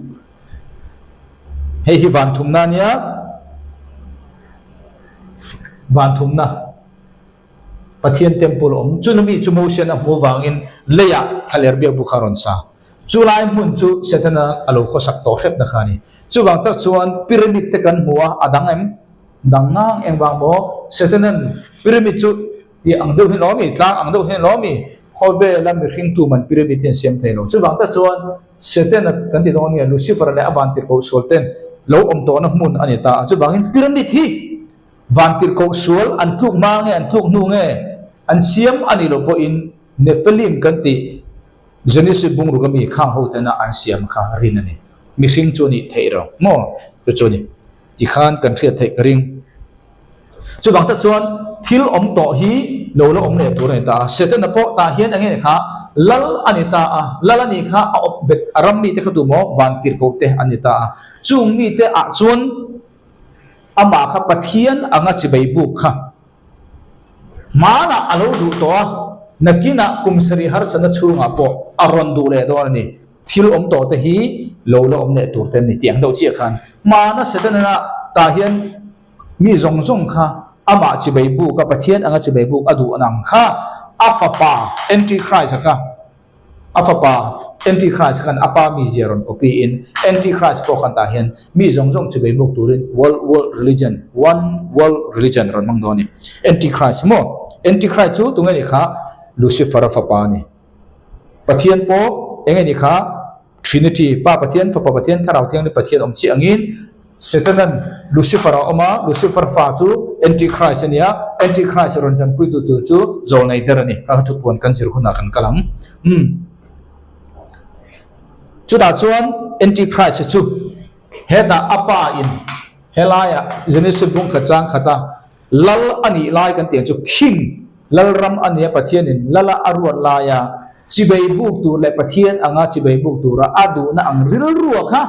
hei hi van thum na nia van thum na Pathian temple chunami chumotion a mo wangin leya thaler biak bu kharon sa chulai mun chu setana alo kho sak to hrep na khani chuwang tak chuan pyramid te kan huwa adang em dangang engwang mo setanan pyramid chu ti angdo hin lomi tlang angdo hin lomi khobe lam mi khing tu man pyramid hen sem thailo chuwang tak chuan setana kan ti dong ni Lucifer le avantir ko solten lo om to na mun ani ta chuwang in pyramid hi vantir ko sol an tluk ma nge an tluk nu nge an siam ani lo po in Nephilim kan ti Genesis bung rugami khang ho tana an siam kha rin ani mi khing choni theiro mo to choni ti khan kan thriat thei karing chuwang ta chuan thil om to hi lo om le tur nei ta seten na po ta hian ange kha lal ani ta a lal ani kha a op bet aram mi te khatu mo wan pir ko te ani ta chung mi te a chuan ama kha Pathian anga chibai bu kha mana alo du to nakina kumsari har sana chunga po aron du le do ni thil om to te hi lo om le tur ten ni tiang do chi khan mana setana ta hian mi zong zong kha ama chibai bu ka Pathian anga chibai bu adu anang kha afapa antichrist kha afapa antichrist kan apa mi jeron copy in antichrist po kan ta hian mi zong zong chibai bu turin world religion one world religion ron mang do ni antichrist mo antichrist chu tunga ni kha Lucifer fapa ni Pathian po enge ni kha Trinity pa Pathian fa Pathian tharau thiang ni Pathian om chi angin setanan Lucifer oma Lucifer fa chu antichrist ania antichrist ron tan pui tu chu zol nei der ani ka thu pon kan sir khuna kan kalam chu da chuan antichrist chu heda apa in helaya Genesis bung khachang khata lal ani lai kan tiang chu king lal ram ania Pathian in lala aruan laya chibai buk tu le Pathian anga chibai buk tu ra adu na ang ril ruwa kha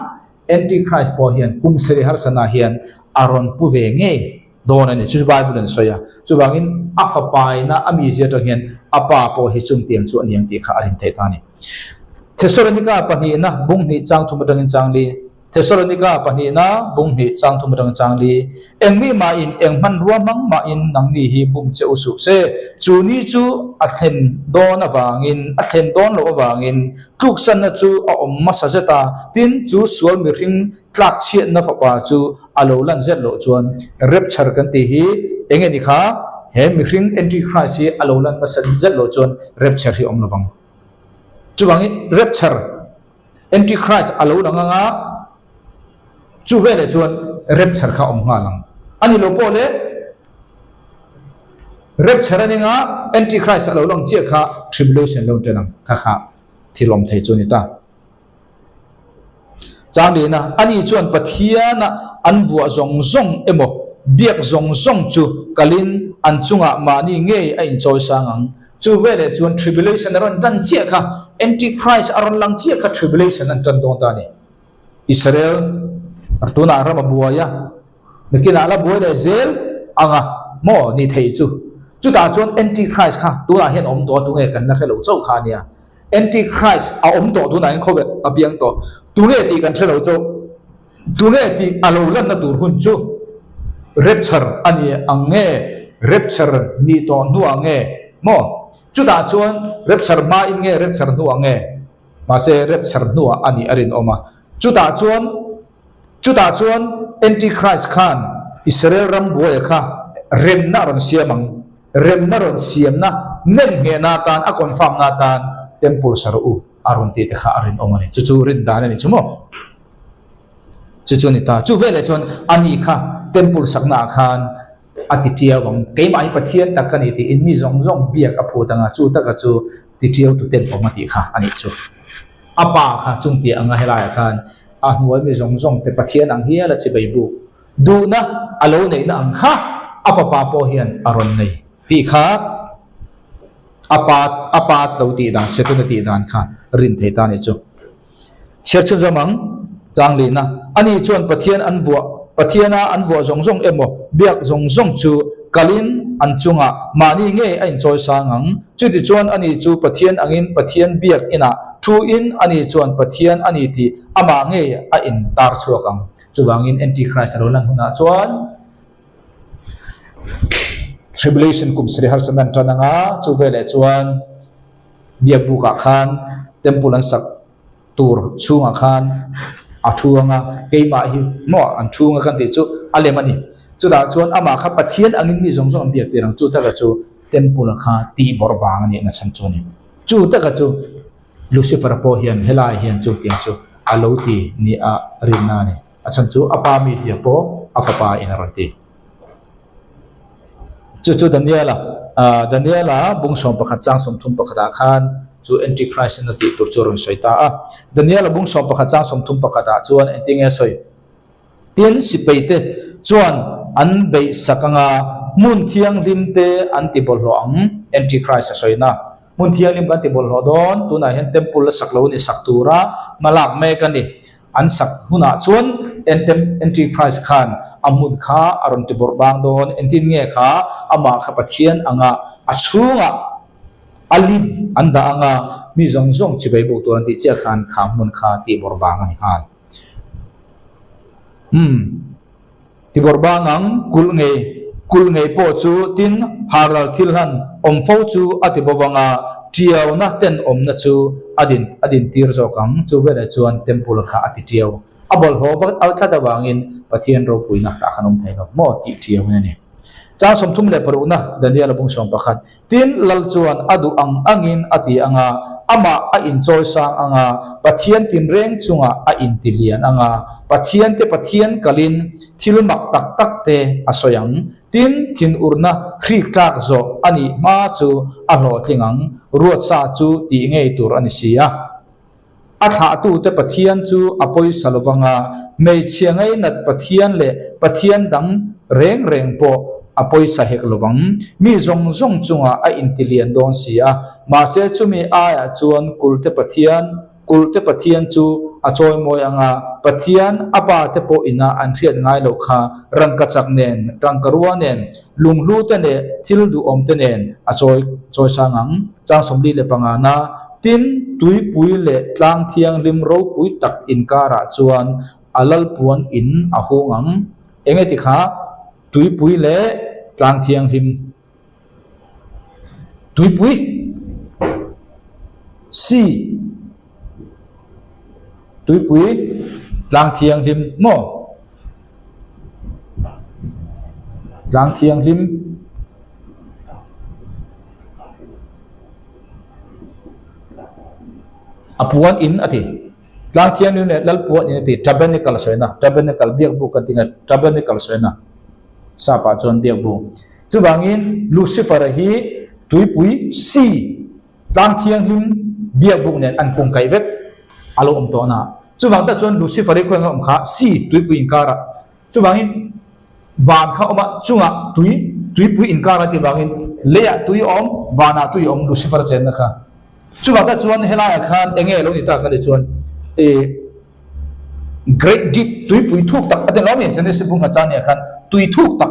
antichrist po hian kumseri har sana hian aron pu ve nge don ani chu Bible an soya chu wangin afa pai na ami je to hian apa po hi chung tiang chu aniang ti kha arin thei ta ni Thessalonica pani na bung ni chang thum tang chang li Thessalonica pani na bung ni chang thum tang chang li engmi ma in engman ruamang ma in nang ni hi bum che usu se chu ni chu athen don awangin athen don lo awangin tluk san na chu a om ma sa zeta tin chu sual mi ring tlak chiat na fa pa chu alo lan zet lo chuan rapture kan ti hi enge ni kha he mi ring antichrist hi alo lan ma sa zet lo chuan rapture hi om lawang chu wangi rapture antichrist alo langa chu vele chuan rapture kha om nga lang ani lo po le rapture ani nga antichrist alo lang che kha tribulation lo tenang kha thilom thei chu ni ta changli na ani chuan Pathian an bua zong zong emo biak zong zong chu kalin an chunga mani nge a in choi sangang chu vele chuan tribulation ron dan che kha antichrist aron lang che kha tribulation an tan don ta ni Israel artuna rama buaya nakina ala buaya le zel anga mo ni thei chu ta chuan antichrist kha tu na hian om to tu nge kan na khelo chau kha nia antichrist a om to tu na in khobe apiang to tu nge ti kan thelo chau tu nge ti alo lan na tur hun chu rapture ani ange rapture ni to nu ange mo chu ta chuan rapture ma in nge rapture nu ange ma se rapture nu ani arin oma chu ta chuan antichrist khan Israel ram boy kha rem na ron siamang rem na ron siam na nen nge na tan a confirm na tan temple saru arun ti kha arin omani chu rin dan ani chumo chu ni ta chu vele chuan ani kha temple sakna khan atitia wang ke mai Pathian takani ti in mi zong zong biak a phu tanga chu taka chu ti tiau tu ten pomati kha ani chu apa kha chung ti anga helai khan a hnuai mi zong zong te pathian ang hiala chi bai bu du na alo nei na ang kha afa pa po hian aron nei ti kha apat lo ti dan setuna ti dan kha rin thei ta ni chu cher chu zamang chang li na ani chuan pathian an bua pathiana an bua zong zong emo biak zong zong chu kalin an chunga mani nge a in choi sangang chu ti chuan ani chu pathian angin pathian biak ina thu in ani chuan pathian ani ti ama nge a in tar chuakang chuwangin antichrist ro lan huna chuan tribulation kum sri har sanan tananga chu vele chuan biak buka khan temple an sak tur chunga khan athuanga keima hi mo an thunga kan ti chu alemani chu da chuan ama kha pathian angin mi zong zong biak tirang chu ta ka chu temple kha ti borbang ani na chan chu ni chu ta ka chu lucifer po hian helai hian chu tiang chu alo ti ni a rinna ni a chan chu apa mi sia po afapa in arati chu Daniela bung som pakhat chang som thum pakhat khan chu antichrist na ti tur choron soita a Daniela bung som pakhat chang som thum pakhat chuan antinge soi tin sipeite chuan an bei sakanga mun thiang limte anti bolho ang antichrist soina mun thiang lim anti bolho don tuna hen temple saklo ni saktura malak me kani an sak huna chuan antichrist khan amun kha aron ti borbang don entin nge kha ama kha pathian anga achunga alim anda anga mi zong zong chibai bu to anti che khan kha mun kha ti borbang ani han ti borbang ang kul nge po chu tin haral thilhan om fo chu ati bowanga tiaw na ten om na chu adin tir zo kang chu vela chuan temple kha ati tiaw abol ho bat al thada wangin pathian ro puina ta khanom thailo mo ti tiaw ne cha som thum le paruna Daniel bung som pakhat tin lal chuan adu ang angin ati anga ama a in choi sang anga pathian tin reng chunga a in tilian anga pathian kalin thilmak tak tak te asoyang tin thin urna khri klak zo ani ma chu a hlo thingang ruat sa chu ti ngei tur ani sia atha tu te pathian chu apoi salwanga mei chiangai nat pathian le pathian dang reng po apoi sahek lowang mi zong zong chunga a intilian don sia ma se chumi aya chuan kulte pathian chu a choi moi anga pathian apa te po ina an thiat ngai lo kha rangkachak nen rangkarua nen lunglu te ne thil du om te nen a choi sangang chang somli le pangana tin tui pui le tlang thiang lim ro pui tak in kara chuan alal puan in ahungang enge ti kha tui pui le tlang thiang lim tui pui si tui pui tlang thiang lim mo tlang thiang lim apuan in ati tlang thiang lim le lal puan in ati tabernacle soina tabernacle biak bu kan tinga tabernacle soina sapa chon biak bu chuwangin lucifer hi tuipui si tlang thiang lim biak bu nen an kung kai vek alo om to na chuwang ta chon lucifer ko ngam kha si tuipui inkara chuwangin van kha oma chunga tuipui inkara ti wangin leya tui om wana tui om lucifer chen na kha chuwang ta chon helaya khan enge lo ni ta ka le chon great deep tuipui thuk tak aten lo mi sene se bung cha ne khan tui thuk tak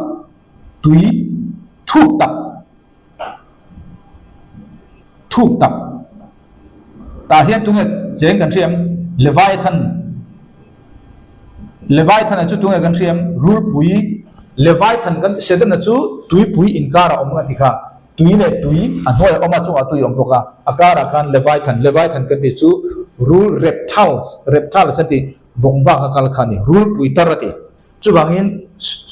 ta hian tunge cheng kan thiam leviathan chu tunge kan thiam rul pui leviathan kan sedan chu tui pui inkara om ka tikha tui le tui an hoi oma chu atui om boka akara kan leviathan kan ti chu rule reptiles ati bongwa ka kal khani rul pui tarati chu wangin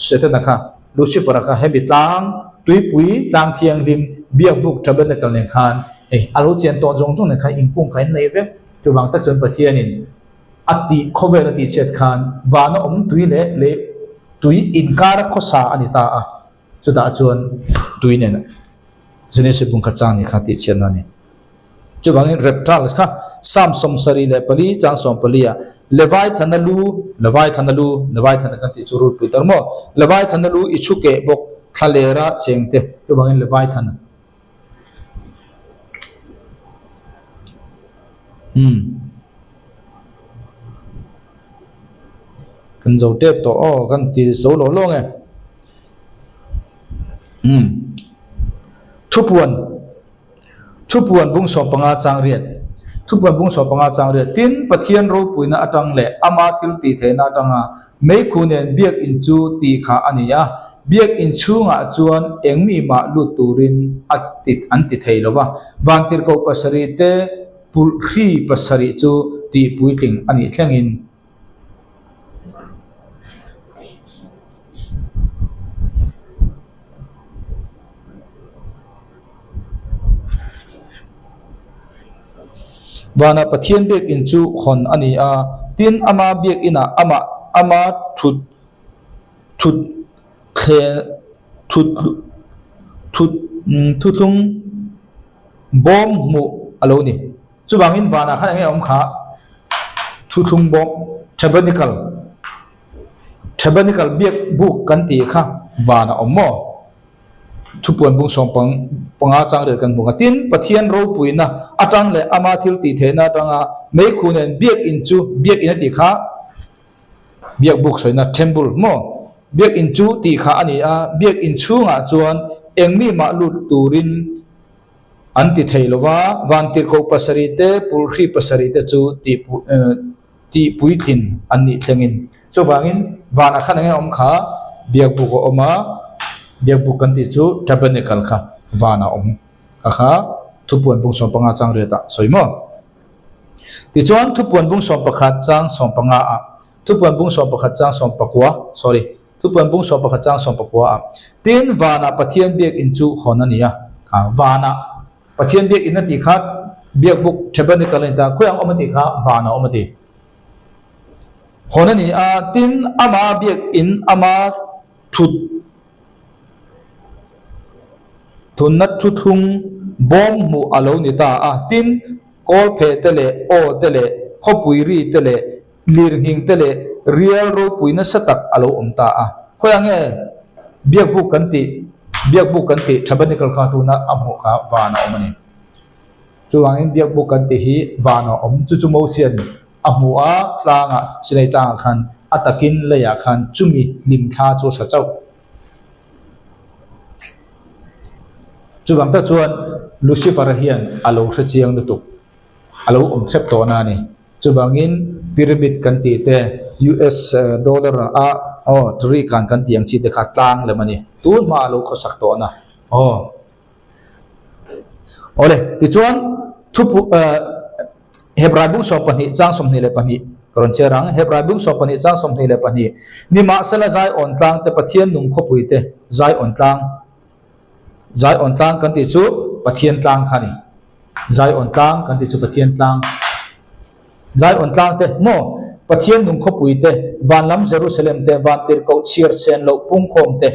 sedan kha lucifer kha hebitlang tui pui tlang thiang lim biak buk tabernacle ne khan alo chen to jong ne kha ingkung khai nei ve chu wang ta chon pathianin ati khovel ati chet khan wana om tui le tui inkar khosa anita a chu da chon tui ne jene se bung kha chang ni kha ti chen na ni chu bangin reptiles kha sam som sari le pali chang som palia leviathan kan ti churul putar mo leviathan lu ichuke bok thalera chengte chu bangin leviathan kan zo tep to kan ti so lo lo nge thupuan bung so panga chang riat thupuan bung so panga chang riat tin pathian ro puina atang le ama thil ti thena tanga mei khunen biak in chu ti kha ania biak in chunga chuan engmi ma lu turin atit anti theilowa wangtir ko pasari te pul khri pasari chu ti puitling ani thlengin wana pathian bek in chu khon ani a tin ama bek ina ama thut thutlung bom mu alo ni chuwangin wana khan nge om kha thutlung bom tabernacle bek buk kan ti kha wana ommo thupuan bung som panga chang re kan bunga tin pathian ro puina atang le ama thil ti thena tanga mei khunen biak in chu biak in ti kha biak buk soina temple mo biak in chu ti kha ani a biak in chunga chuan engmi ma lut turin anti theilowa wantir ko pasari te pulkhi pasari te chu ti puithin anni thlengin chuwangin wana khan nge om kha biak bu ko oma biak bukan ti chu tabernacle kha wana om kha thupuan bung som panga chang reta soimo ti chuan thupuan bung som pakhat chang som panga a thupuan bung som pakhat chang som pakwa thupuan bung som pakhat chang som pakwa a tin wana pathian biak in chu khonania wana pathian biak in ti kha biak buk tabernacle ta khoyang omati kha wana omati khonani a tin ama biak in ama thut thunat thuthung bom mu alo ni ta a tin kol phe tele o tele khopuiri tele lirhing tele real ro puina satak alo omta a khoyange biak bu kanti tabernacle kha tu na amho kha wana omani chuwangin biak bu kanti hi wana om chu mo sian amu a tlanga sinai tang khan atakin leya khan chumi lim tha chu sa chau chuwang ta chuan Lucifer hian alo hrechiang lutuk alo thep to na ni chuwangin pyramid kan ti te US dollar a tri kan tiang chi te kha tlang le mani tun ma alo khosak to na ole ti chuan thupu hebrai bung so pani chang som ni le pani karon cherang hebrai bung so pani chang som ni le pani ni ma sala zai on tlang te pathian nung khopui te zai on tlang kan ti chu pathian tlang khani zai on tlang kan ti chu pathian tlang zai on tlang te mo pathian nung khopui te van lam Jerusalem te van tir ko chiar sen lo pung khom te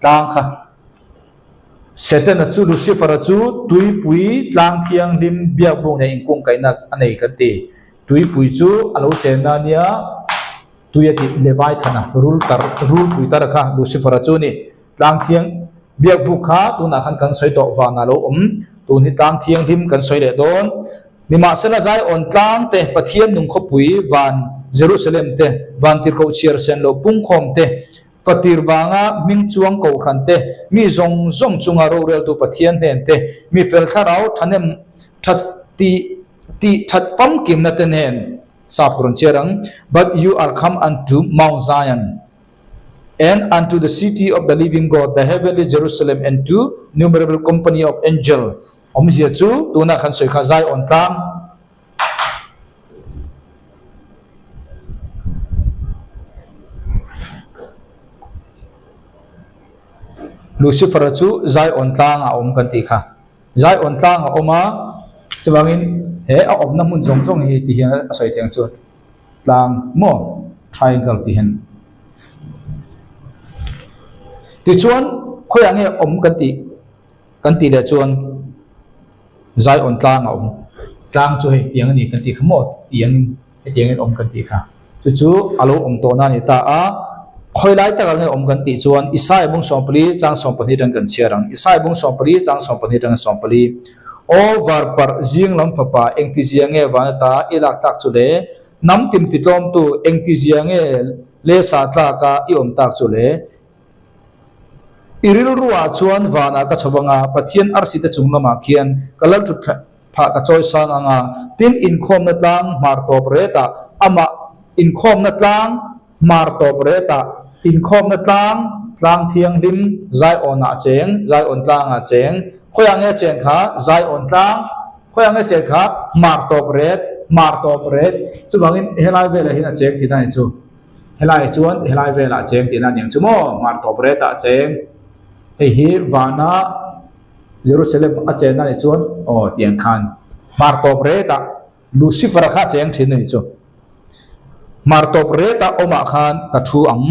tlang kha Satan chu Lucifer chu tui pui tlang thiang lim biak bung ne ingkung kainak anei kan ti tui pui chu alo chen na nia tuya ti Leviathan rule pui tar kha Lucifer chu ni tlang thiang biak bu kha tu na khan kan soi to wana lo tu ni tlang thiang lim kan soi le don ni ma sela zai on tlang te pathian nung khopui van Jerusalem te van tir ko chiar sen lo pung khom te fatir wanga ming chuang ko khan te mi zong chunga ro rel tu pathian nen te mi fel tharau thanem that fam kim na ten hen sap kron cherang but you are come unto Mount Zion and unto the city of the living God, the heavenly Jerusalem, and to numerable company of angels. Omzia chu tuna khan soi kha zai on tang Lucifer chu zai on tang a om kan ti kha zai on tang a oma chawangin he a om na mun jong hi ti hian a soi theng chu tlang mo triangle ti hen ti chuan khoyange om kan ti le chuan zai on tlang a om tlang chu hei tiang ni kan ti khamo tiang om kan ti kha chu alo om to na ni ta a khoi lai ta ngai om kan ti chuan isai bung sompali chang sompani dang kan chiarang isai bung sompali chang sompani dang sompali o var par jing lam fa pa engti jiange wana ta ilak tak chu le nam tim ti tom tu engti jiange le sa tla ka i om tak chu le iril ruwa chuan wana ka chawanga pathian arsita chunglama khian kalal tu pha ka choi sang anga tin in khom na tlang mar to preta ama in khom na tlang mar to preta in khom na tlang thiang lim zai on a cheng zai on tlang a cheng khoyang nge cheng kha zai on tlang khoyang nge cheng kha mar to pret chu bangin helai vela hin a cheng ti nai chu helai chuan helai vela cheng ti na ning chu mo mar to preta cheng hi wana Jerusalem a chen na ni chuan o tiang khan mar to preta Lucifer kha cheng thin ni chu mar to preta oma khan ka thu ang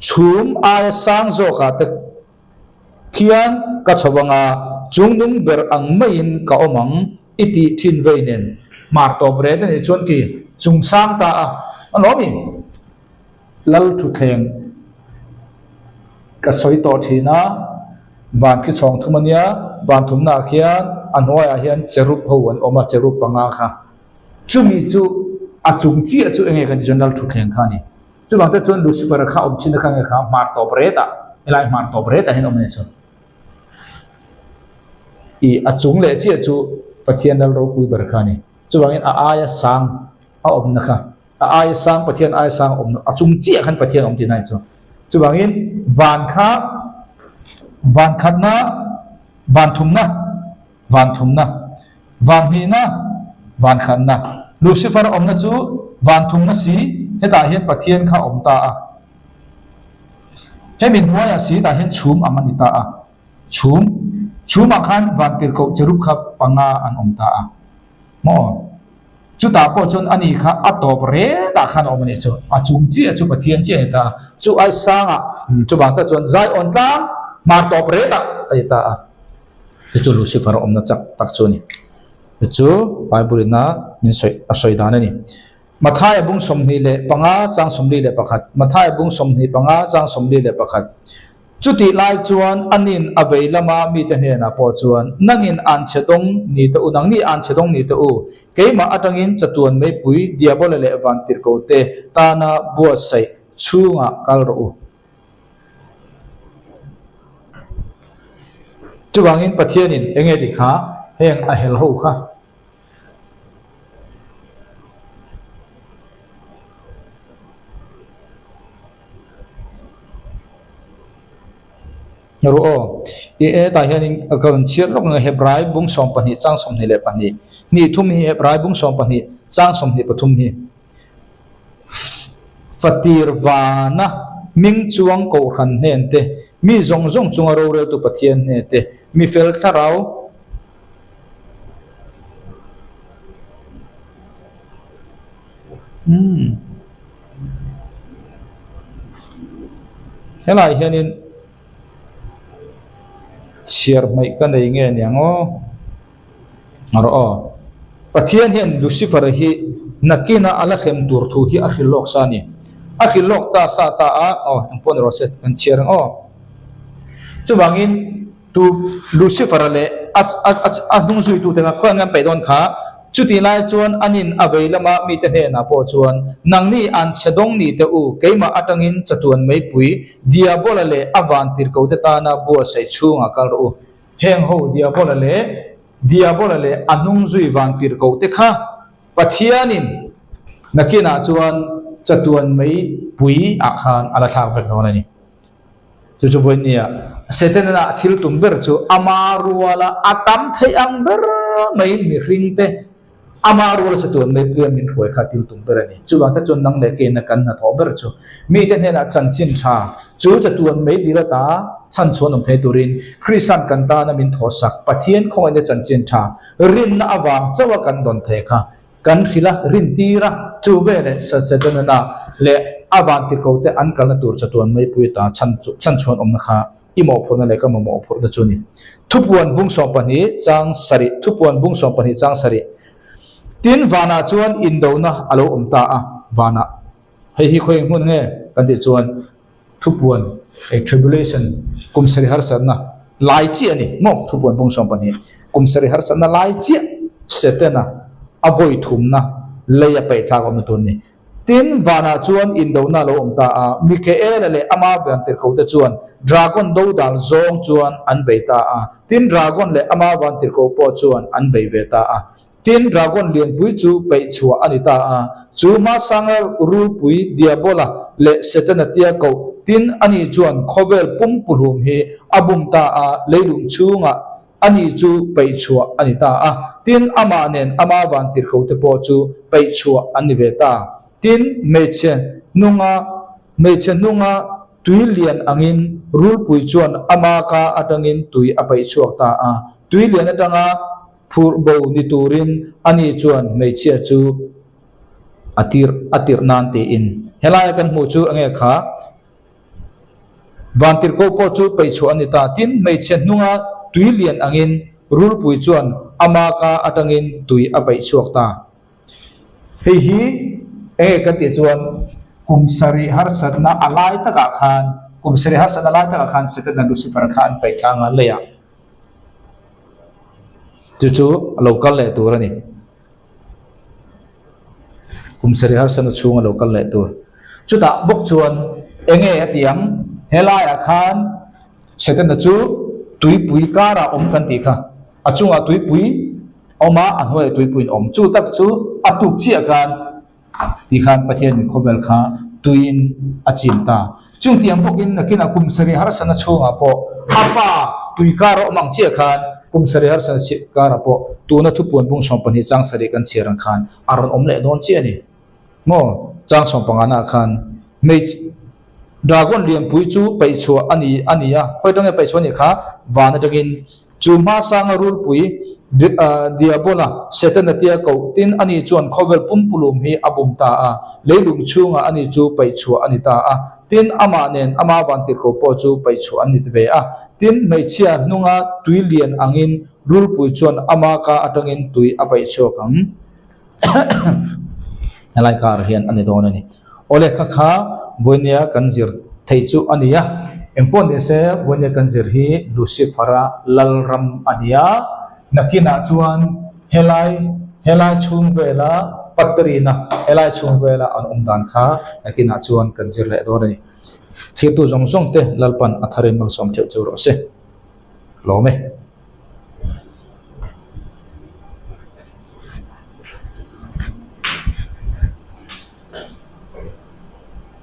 chum ai sang zo ka te khian ka chawanga chungnung ber ang main ka omang iti thin veinen mar to preta ni chuan ki chung sang ta anomi lal thu thleng ka soi to thina van ki chong thumania van thumna khian anhoya hian cherup howan oma cherup panga kha chumi chu a chung chi a chu enge kan journal thu thleng kha ni chu bang ta chon Lucifer kha om chin kha nge kha mar to preta elai mar to preta hen om ne chu i a chung le chi chu pathian dal ro pui ber kha ni chu bang a aya sang a om na kha a aya sang pathian aya sang om a chung chi khan pathian om ti nai chu bang in van kha van khatna van thumna van hina van khanna Lucifer om na chu van thumna si heta hian pathian kha om ta a hemin huaya si ta hian chhum amani ta a chhum khan van tir ko cherup kha panga an om ta a mo chu ta po chon ani kha atop re ta khan om ni chu a chung chi chu pathian chi ta chu ai sanga chu bang ta chon zai on ta mar to preta ai ta a chu Lucifer om na chak tak chu ni chu Bible na min soi dan ni mathai bung somni le panga chang somni le pakhat mathai bung somni panga chang somni le pakhat chuti lai chuan anin aveilama mi te hne na po chuan nangin an chedong ni te unang ni an chedong ni te u keima atangin chatuan mei pui diabol le van tir ko te tana bua sai chunga kalro u chuwangin pathianin enge ti kha heng a hel ho kha ro ta hianin akon chiar lok nga hebrai bung som pani chang som ni le pani ni thum hi hebrai bung som pani chang som ni pathum hi fatirwana ming chuang ko khan nen te mi zong zong chunga ro re tu pathian ne te mi fel tharau helai hianin chiar mai ka nei nge niango aro pathian hian Lucifer hi nakina ala khem tur thu hi a khilok sani a khilok ta sa ta a pon roset kan chiar chu bangin tu Lucifer le a dung zui tu te nga khwa ngam pe don kha chuti lai chuan anin aveilama mi te he na po chuan nangni an chedong ni te u keima atangin chatuan mei pui diabola le avan tir ko te ta na bo sai chunga kal ro heng ho diabola le anung zui van tir ko te kha pathianin nakina chuan chatuan mei pui a khan ala thak vek no ni chu voinia setenna thil tumber chu amaruala atam thei ang ber mai mi ring te amaruala chatuan mei pui min thoi kha til tumber ani chu ba ta chon nang le ke na kan na thober chu mi te na chanchin tha chu chatuan mei dira ta chan chon om thei turin Christian kan ta na min thosak pathian khong ne chanchin tha rin na awang chawa kan don the kha kan khila rin tira chu be le setenna le avanti ko te an kal na tur chatuan mei pui ta chan chon om na kha imo phona le ka mo phor da chuni thupuan bung som pani chang sari thupuan bung som pani chang sari tin vana chuan indo na alo umta a vana hei hi khoi mun nge kan ti chuan thupuan a tribulation kum sari har sanna lai chi ani mo thupuan bung som pani kum sari har sanna lai chi setena avoi thumna leya pe tha kom tu ni tin vana chuan indo na lo umta a mikael le ama ban ter ko te chuan dragon do dal zong chuan an beita a tin dragon le ama ban ter ko po chuan an bei veta a tin dragon lian pui chu pe chua anita a chu ma sangar rul pui diabola le setana tia ko tin ani chuan khovel pum pulhum hi abum ta a leilung chunga ani chu pe chua anita a tin ama nen ama ban ter ko te po chu pe chua ani veta tin meche nunga tui lian angin rul pui chuan ama ka atangin tui apai chuak ta a tui lian atanga phur bo ni turin ani chuan meche chu atir nan te in helai kan mu chu ange kha vantir ko po chu pai chu ani ta tin meche nunga tui lian angin rul pui chuan ama ka atangin tui apai chuak ta hei hi kan ti chuan kumsari har satna alai taka khan kumsari har satna alai taka khan setna lucifer khan pai thanga leya chu local le tur ani kumsari har satna chunga local le tur chuta bok chuan enge atiang helai khan setna chu tui pui kara om kan ti kha achunga tui pui oma anhoi tui pui om chu tak chu atuk chi kan ti khan pathian khovel kha tuin achimta chung tiang bokin nakina kumsari har sana chunga po apa tui karo mang che khan kumsari har sana chi kara po tuna thupun bung som pani chang sari kan cherang khan aron omle don che ni mo chang som pangana khan me dragon liam pui chu pai chu ani ya khoi tang pai chu ni kha wana tagin chu ma sang rul pui diabola setana tia ko tin ani chuan khovel pumpulum hi abum ta a leilung chunga ani chu pai chu ani ta a tin ama nen ama ban ti ko po chu pai chu ani ve a tin mai chia nunga tui lian angin rul pui chuan ama ka atangin tui apai chu kam alai kar hian ani don ani ole kha voinia kanjir thei chu ania empon de se voinia kanjir hi lucifera lalram ania nakina chuan helai chung vela patrina helai chung vela an umdan kha nakina chuan kanjir le do ni thitu jong jong te lalpan atharin mal som theu chu ro se lo me